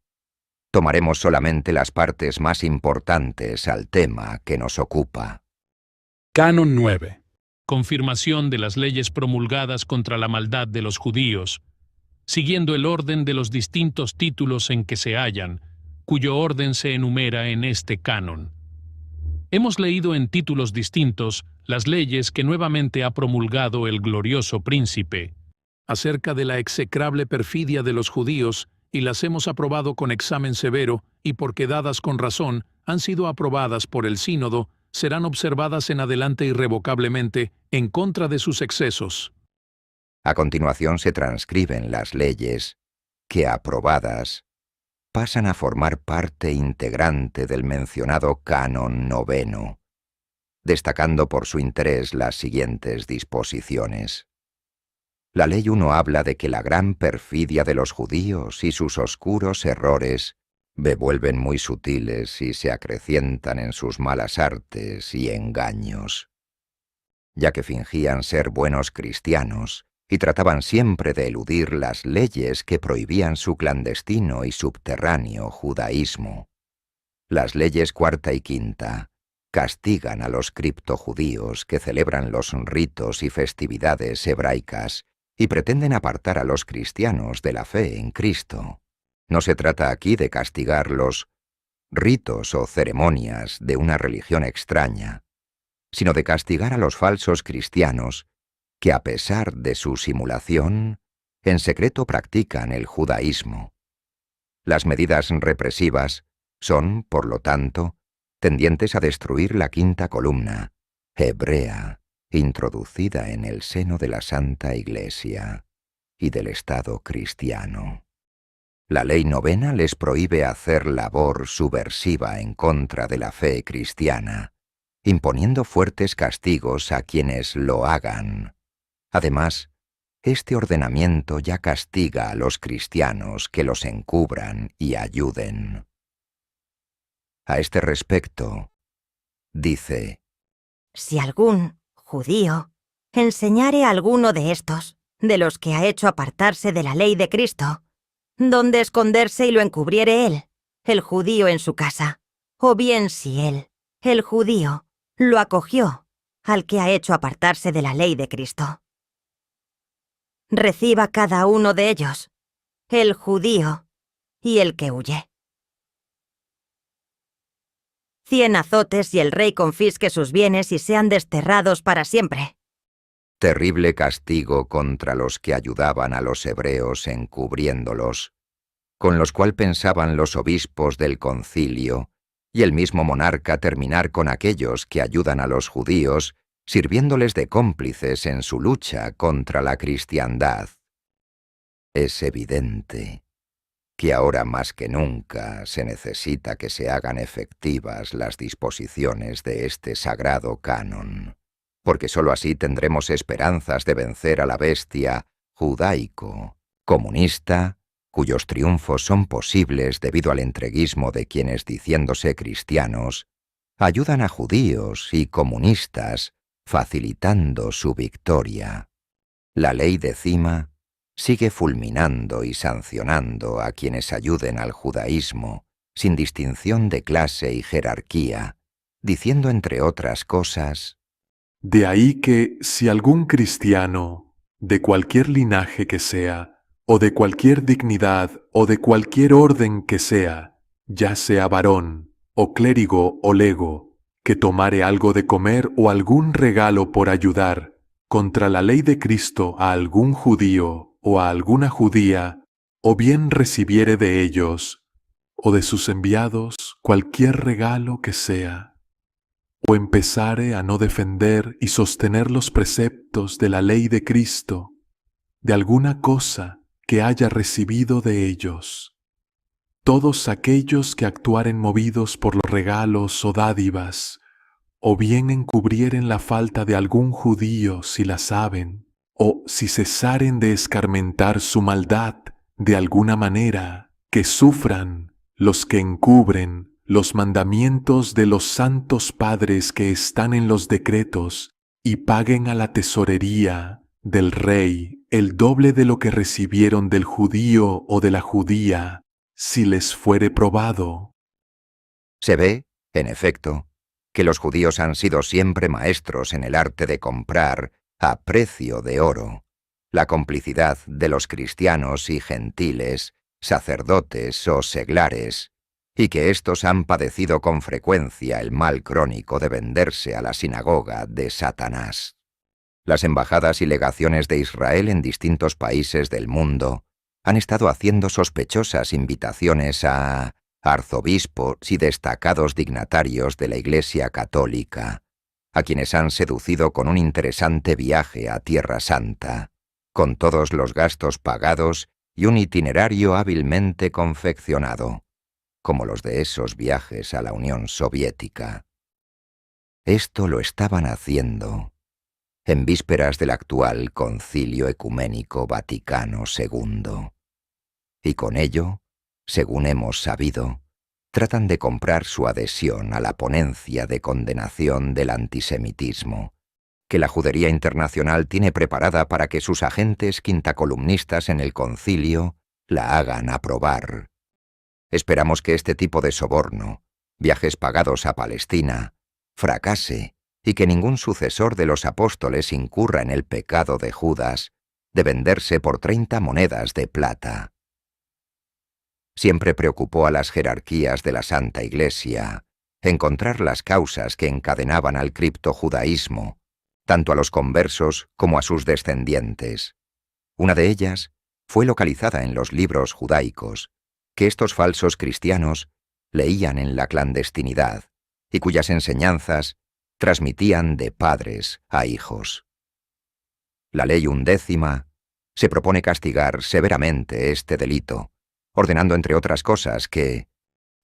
E: tomaremos solamente las partes más importantes al tema que nos ocupa.
I: Canon 9.
J: Confirmación de las leyes promulgadas contra la maldad de los judíos, siguiendo el orden de los distintos títulos en que se hallan, cuyo orden se enumera en este canon. Hemos leído en títulos distintos las leyes que nuevamente ha promulgado el glorioso príncipe acerca de la execrable perfidia de los judíos, y las hemos aprobado con examen severo, y porque dadas con razón han sido aprobadas por el sínodo, serán observadas en adelante irrevocablemente en contra de sus excesos.
E: A continuación se transcriben las leyes que, aprobadas, pasan a formar parte integrante del mencionado canon 9, destacando por su interés las siguientes disposiciones. La ley 1 habla de que la gran perfidia de los judíos y sus oscuros errores se vuelven muy sutiles y se acrecientan en sus malas artes y engaños, ya que fingían ser buenos cristianos y trataban siempre de eludir las leyes que prohibían su clandestino y subterráneo judaísmo. Las leyes 4ª y 5ª castigan a los criptojudíos que celebran los ritos y festividades hebraicas y pretenden apartar a los cristianos de la fe en Cristo. No se trata aquí de castigar los ritos o ceremonias de una religión extraña, sino de castigar a los falsos cristianos que, a pesar de su simulación, en secreto practican el judaísmo. Las medidas represivas son, por lo tanto, tendientes a destruir la quinta columna, hebrea, introducida en el seno de la Santa Iglesia y del Estado cristiano. La ley novena les prohíbe hacer labor subversiva en contra de la fe cristiana, imponiendo fuertes castigos a quienes lo hagan. Además, este ordenamiento ya castiga a los cristianos que los encubran y ayuden. A este respecto, dice:
D: Si algún judío enseñare a alguno de estos, de los que ha hecho apartarse de la ley de Cristo, donde esconderse y lo encubriere él, el judío en su casa, o bien si él, el judío, lo acogió al que ha hecho apartarse de la ley de Cristo. Reciba cada uno de ellos, el judío y el que huye 100 azotes y el rey confisque sus bienes y sean desterrados para siempre.
E: Terrible castigo contra los que ayudaban a los hebreos encubriéndolos, con los cual pensaban los obispos del concilio y el mismo monarca terminar con aquellos que ayudan a los judíos, sirviéndoles de cómplices en su lucha contra la cristiandad. Es evidente que ahora más que nunca se necesita que se hagan efectivas las disposiciones de este sagrado canon, porque sólo así tendremos esperanzas de vencer a la bestia judaico, comunista, cuyos triunfos son posibles debido al entreguismo de quienes, diciéndose cristianos, ayudan a judíos y comunistas, facilitando su victoria. La ley décima sigue fulminando y sancionando a quienes ayuden al judaísmo, sin distinción de clase y jerarquía, diciendo entre otras cosas:
F: De ahí que si algún cristiano, de cualquier linaje que sea, o de cualquier dignidad o de cualquier orden que sea, ya sea varón, o clérigo o lego, que tomare algo de comer o algún regalo por ayudar contra la ley de Cristo a algún judío o a alguna judía, o bien recibiere de ellos o de sus enviados cualquier regalo que sea, o empezare a no defender y sostener los preceptos de la ley de Cristo, de alguna cosa que haya recibido de ellos. Todos aquellos que actuaren movidos por los regalos o dádivas, o bien encubrieren la falta de algún judío si la saben, o si cesaren de escarmentar su maldad de alguna manera, que sufran los que encubren los mandamientos de los santos padres que están en los decretos, y paguen a la tesorería del rey el doble de lo que recibieron del judío o de la judía, si les fuere probado.
E: Se ve, en efecto, que los judíos han sido siempre maestros en el arte de comprar, a precio de oro, la complicidad de los cristianos y gentiles, sacerdotes o seglares, y que éstos han padecido con frecuencia el mal crónico de venderse a la sinagoga de Satanás. Las embajadas y legaciones de Israel en distintos países del mundo han estado haciendo sospechosas invitaciones a arzobispos y destacados dignatarios de la Iglesia católica, a quienes han seducido con un interesante viaje a Tierra Santa, con todos los gastos pagados y un itinerario hábilmente confeccionado, como los de esos viajes a la Unión Soviética. Esto lo estaban haciendo en vísperas del actual Concilio Ecuménico Vaticano II. Y con ello, según hemos sabido, tratan de comprar su adhesión a la ponencia de condenación del antisemitismo, que la Judería Internacional tiene preparada para que sus agentes quintacolumnistas en el concilio la hagan aprobar. Esperamos que este tipo de soborno, viajes pagados a Palestina, fracase y que ningún sucesor de los apóstoles incurra en el pecado de Judas de venderse por 30 monedas de plata. Siempre preocupó a las jerarquías de la Santa Iglesia encontrar las causas que encadenaban al criptojudaísmo, tanto a los conversos como a sus descendientes. Una de ellas fue localizada en los libros judaicos, que estos falsos cristianos leían en la clandestinidad y cuyas enseñanzas transmitían de padres a hijos. La ley 11 se propone castigar severamente este delito, ordenando entre otras cosas que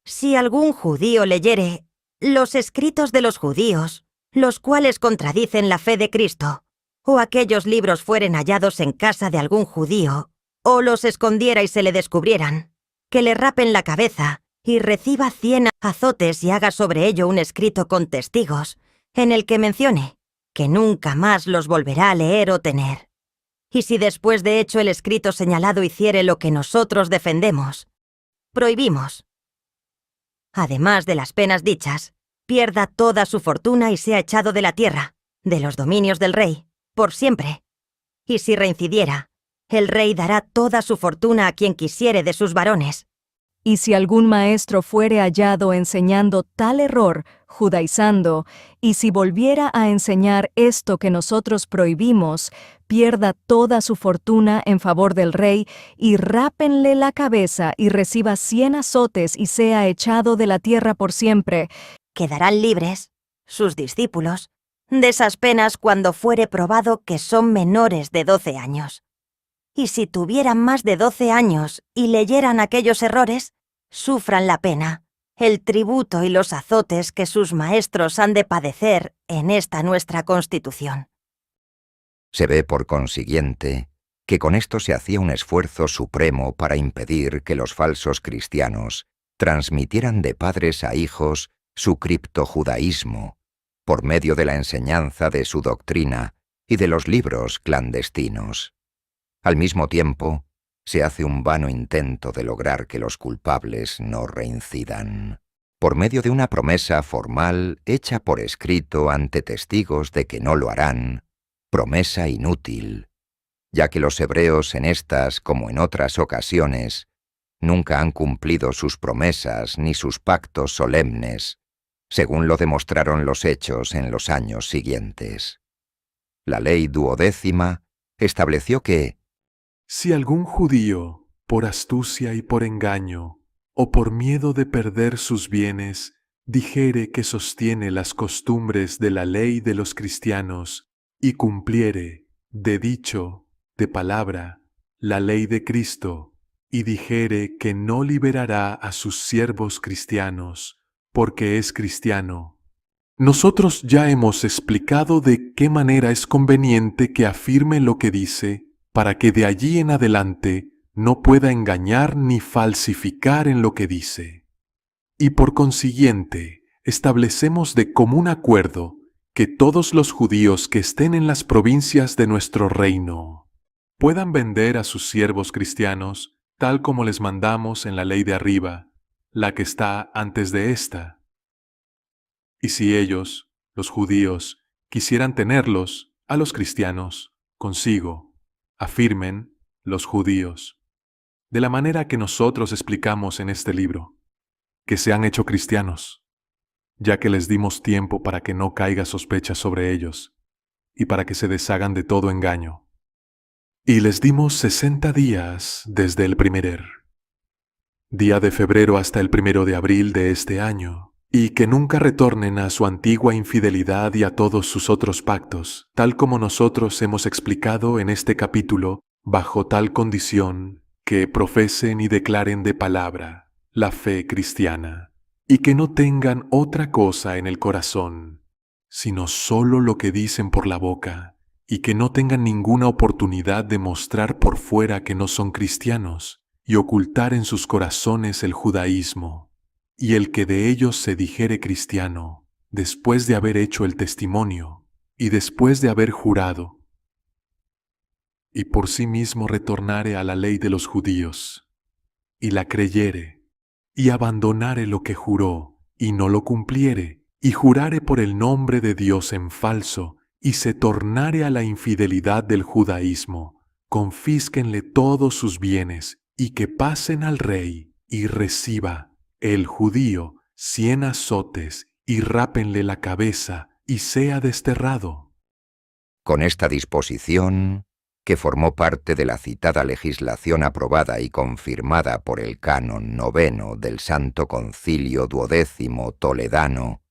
D: si algún judío leyere los escritos de los judíos, los cuales contradicen la fe de Cristo, o aquellos libros fueren hallados en casa de algún judío, o los escondiera y se le descubrieran, que le rapen la cabeza y reciba 100 azotes y haga sobre ello un escrito con testigos, en el que mencione que nunca más los volverá a leer o tener. Y si después de hecho el escrito señalado hiciere lo que nosotros defendemos, prohibimos, además de las penas dichas, pierda toda su fortuna y sea echado de la tierra, de los dominios del rey, por siempre. Y si reincidiera, el rey dará toda su fortuna a quien quisiere de sus varones.
N: Y si algún maestro fuere hallado enseñando tal error, judaizando, y si volviera a enseñar esto que nosotros prohibimos, pierda toda su fortuna en favor del rey, y rápenle la cabeza y reciba 100 azotes y sea echado de la tierra por siempre.
D: Quedarán libres, sus discípulos, de esas penas cuando fuere probado que son menores de 12 años. Y si tuvieran más de 12 años y leyeran aquellos errores, sufran la pena, el tributo y los azotes que sus maestros han de padecer en esta nuestra Constitución.
E: Se ve, por consiguiente, que con esto se hacía un esfuerzo supremo para impedir que los falsos cristianos transmitieran de padres a hijos su criptojudaísmo, por medio de la enseñanza de su doctrina y de los libros clandestinos. Al mismo tiempo, se hace un vano intento de lograr que los culpables no reincidan, por medio de una promesa formal hecha por escrito ante testigos de que no lo harán, promesa inútil, ya que los hebreos en estas como en otras ocasiones nunca han cumplido sus promesas ni sus pactos solemnes, según lo demostraron los hechos en los años siguientes. La ley 12 estableció que
F: si algún judío, por astucia y por engaño, o por miedo de perder sus bienes, dijere que sostiene las costumbres de la ley de los cristianos, y cumpliere, de dicho, de palabra, la ley de Cristo, y dijere que no liberará a sus siervos cristianos, porque es cristiano. Nosotros ya hemos explicado de qué manera es conveniente que afirme lo que dice, para que de allí en adelante no pueda engañar ni falsificar en lo que dice. Y por consiguiente, establecemos de común acuerdo que todos los judíos que estén en las provincias de nuestro reino puedan vender a sus siervos cristianos tal como les mandamos en la ley de arriba, la que está antes de esta. Y si ellos, los judíos, quisieran tenerlos, a los cristianos, consigo, afirmen los judíos, de la manera que nosotros explicamos en este libro, que se han hecho cristianos, ya que les dimos tiempo para que no caiga sospecha sobre ellos y para que se deshagan de todo engaño. Y les dimos 60 días desde el primer día de febrero hasta el 1 de abril de este año, y que nunca retornen a su antigua infidelidad y a todos sus otros pactos, tal como nosotros hemos explicado en este capítulo, bajo tal condición que profesen y declaren de palabra la fe cristiana, y que no tengan otra cosa en el corazón, sino solo lo que dicen por la boca, y que no tengan ninguna oportunidad de mostrar por fuera que no son cristianos, y ocultar en sus corazones el judaísmo. Y el que de ellos se dijere cristiano, después de haber hecho el testimonio, y después de haber jurado, y por sí mismo retornare a la ley de los judíos, y la creyere, y abandonare lo que juró, y no lo cumpliere, y jurare por el nombre de Dios en falso, y se tornare a la infidelidad del judaísmo, confísquenle todos sus bienes, y que pasen al rey, y reciba el judío 100 azotes, y rápenle la cabeza, y sea desterrado.
E: Con esta disposición, que formó parte de la citada legislación aprobada y confirmada por el Canon 9 del Santo Concilio Duodécimo Toledano,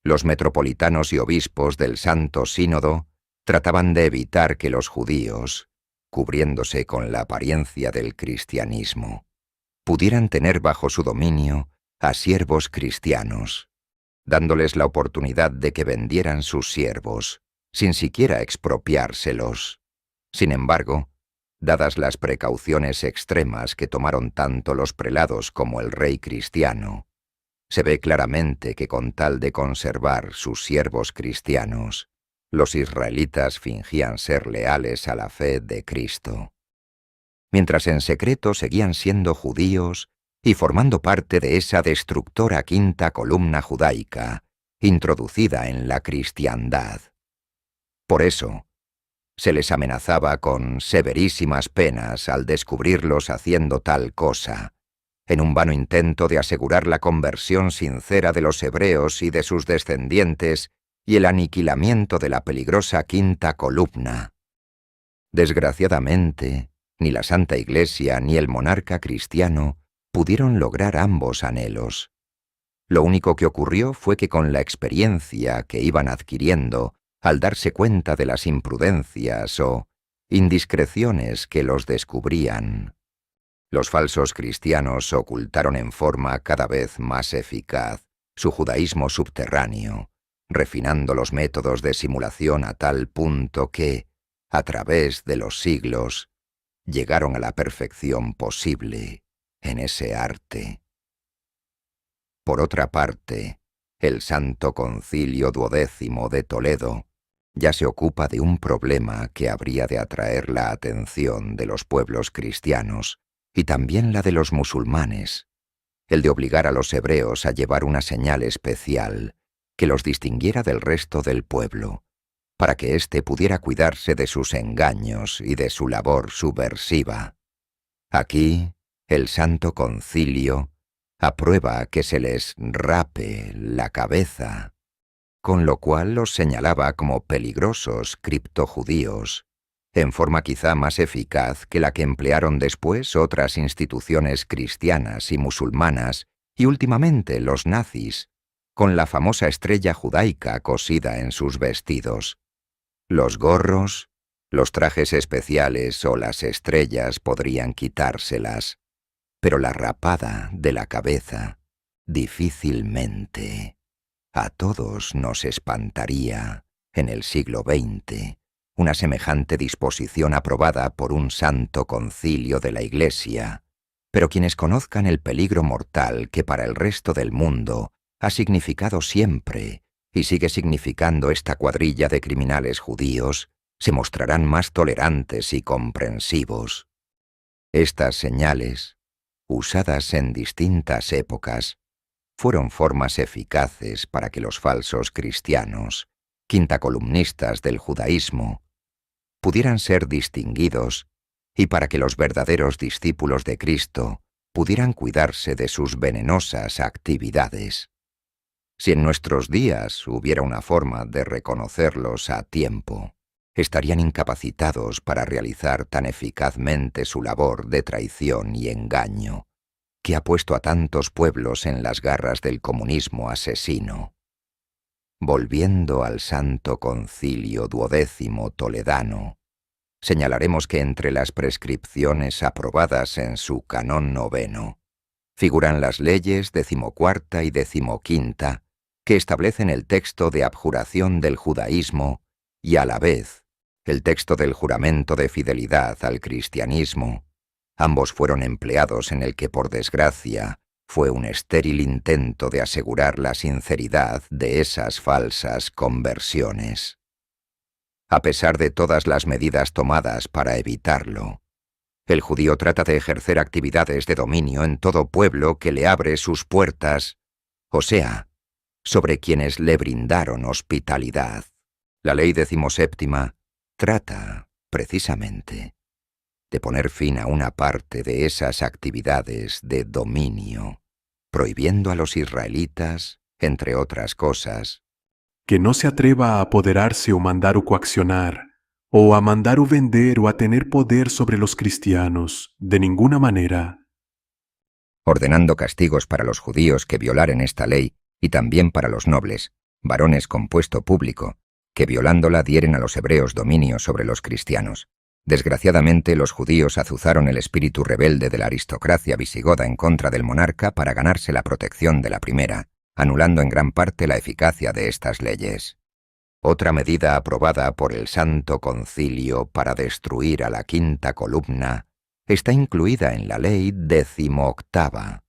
E: los metropolitanos y obispos del Santo Sínodo trataban de evitar que los judíos, cubriéndose con la apariencia del cristianismo, pudieran tener bajo su dominio a siervos cristianos, dándoles la oportunidad de que vendieran sus siervos, sin siquiera expropiárselos. Sin embargo, dadas las precauciones extremas que tomaron tanto los prelados como el rey cristiano, se ve claramente que con tal de conservar sus siervos cristianos, los israelitas fingían ser leales a la fe de Cristo, mientras en secreto seguían siendo judíos y formando parte de esa destructora quinta columna judaica introducida en la cristiandad. Por eso, se les amenazaba con severísimas penas al descubrirlos haciendo tal cosa, en un vano intento de asegurar la conversión sincera de los hebreos y de sus descendientes y el aniquilamiento de la peligrosa quinta columna. Desgraciadamente, ni la Santa Iglesia ni el monarca cristiano pudieron lograr ambos anhelos. Lo único que ocurrió fue que con la experiencia que iban adquiriendo, al darse cuenta de las imprudencias o indiscreciones que los descubrían, los falsos cristianos ocultaron en forma cada vez más eficaz su judaísmo subterráneo, refinando los métodos de simulación a tal punto que, a través de los siglos, llegaron a la perfección posible en ese arte. Por otra parte, el Santo Concilio Duodécimo de Toledo ya se ocupa de un problema que habría de atraer la atención de los pueblos cristianos y también la de los musulmanes, el de obligar a los hebreos a llevar una señal especial que los distinguiera del resto del pueblo, para que éste pudiera cuidarse de sus engaños y de su labor subversiva. Aquí, el Santo Concilio aprueba que se les rape la cabeza, con lo cual los señalaba como peligrosos criptojudíos, en forma quizá más eficaz que la que emplearon después otras instituciones cristianas y musulmanas, y últimamente los nazis, con la famosa estrella judaica cosida en sus vestidos. Los gorros, los trajes especiales o las estrellas podrían quitárselas, pero la rapada de la cabeza, difícilmente. A todos nos espantaría, en el siglo XX, una semejante disposición aprobada por un santo concilio de la Iglesia, pero quienes conozcan el peligro mortal que para el resto del mundo ha significado siempre y sigue significando esta cuadrilla de criminales judíos, se mostrarán más tolerantes y comprensivos. Estas señales, usadas en distintas épocas, fueron formas eficaces para que los falsos cristianos, quintacolumnistas del judaísmo, pudieran ser distinguidos y para que los verdaderos discípulos de Cristo pudieran cuidarse de sus venenosas actividades. Si en nuestros días hubiera una forma de reconocerlos a tiempo, estarían incapacitados para realizar tan eficazmente su labor de traición y engaño, que ha puesto a tantos pueblos en las garras del comunismo asesino. Volviendo al Santo Concilio Duodécimo Toledano, señalaremos que entre las prescripciones aprobadas en su Canón 9 figuran las leyes 14ª y 15ª que establecen el texto de abjuración del judaísmo y a la vez el texto del juramento de fidelidad al cristianismo. Ambos fueron empleados en el que, por desgracia, fue un estéril intento de asegurar la sinceridad de esas falsas conversiones. A pesar de todas las medidas tomadas para evitarlo, el judío trata de ejercer actividades de dominio en todo pueblo que le abre sus puertas, o sea, sobre quienes le brindaron hospitalidad. La ley 17ª trata, precisamente, de poner fin a una parte de esas actividades de dominio, prohibiendo a los israelitas, entre otras cosas,
F: que no se atreva a apoderarse o mandar o coaccionar, o a mandar o vender o a tener poder sobre los cristianos, de ninguna manera.
E: ordenando castigos para los judíos que violaren esta ley y también para los nobles, varones con puesto público, que violándola dieren a los hebreos dominio sobre los cristianos. Desgraciadamente, los judíos azuzaron el espíritu rebelde de la aristocracia visigoda en contra del monarca para ganarse la protección de la primera, anulando en gran parte la eficacia de estas leyes. Otra medida aprobada por el Santo Concilio para destruir a la quinta columna está incluida en la ley 18ª,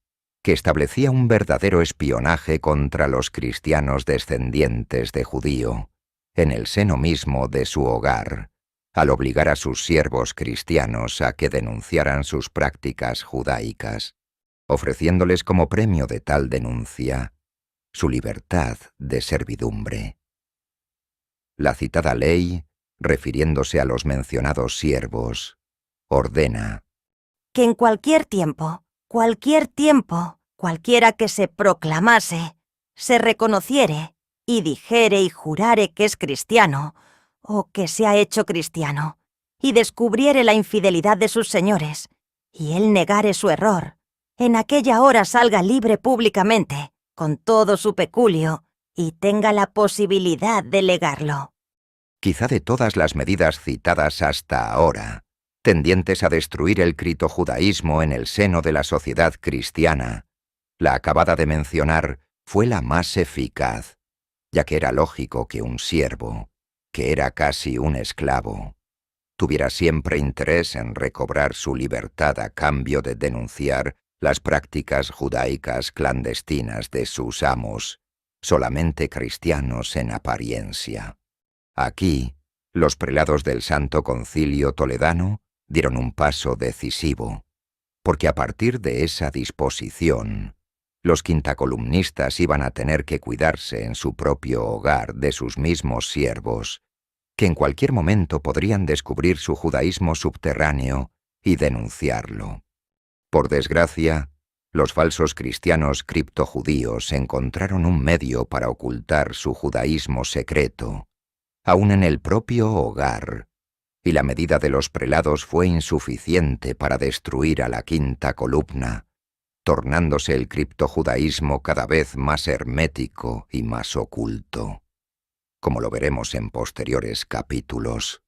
E: que establecía un verdadero espionaje contra los cristianos descendientes de judío, en el seno mismo de su hogar, al obligar a sus siervos cristianos a que denunciaran sus prácticas judaicas, ofreciéndoles como premio de tal denuncia su libertad de servidumbre. La citada ley, refiriéndose a los mencionados siervos, ordena
D: que en cualquier tiempo, cualquiera que se proclamase, se reconociere y dijere y jurare que es cristiano, o que se ha hecho cristiano, y descubriere la infidelidad de sus señores, y él negare su error, en aquella hora salga libre públicamente, con todo su peculio, y tenga la posibilidad de legarlo.
E: Quizá de todas las medidas citadas hasta ahora, tendientes a destruir el critojudaísmo en el seno de la sociedad cristiana, la acabada de mencionar fue la más eficaz, ya que era lógico que un siervo, que era casi un esclavo, tuviera siempre interés en recobrar su libertad a cambio de denunciar las prácticas judaicas clandestinas de sus amos, solamente cristianos en apariencia. Aquí, los prelados del Santo Concilio Toledano dieron un paso decisivo, porque a partir de esa disposición, los quintacolumnistas iban a tener que cuidarse en su propio hogar de sus mismos siervos, que en cualquier momento podrían descubrir su judaísmo subterráneo y denunciarlo. Por desgracia, los falsos cristianos criptojudíos encontraron un medio para ocultar su judaísmo secreto, aún en el propio hogar, y la medida de los prelados fue insuficiente para destruir a la quinta columna, tornándose el criptojudaísmo cada vez más hermético y más oculto, como lo veremos en posteriores capítulos.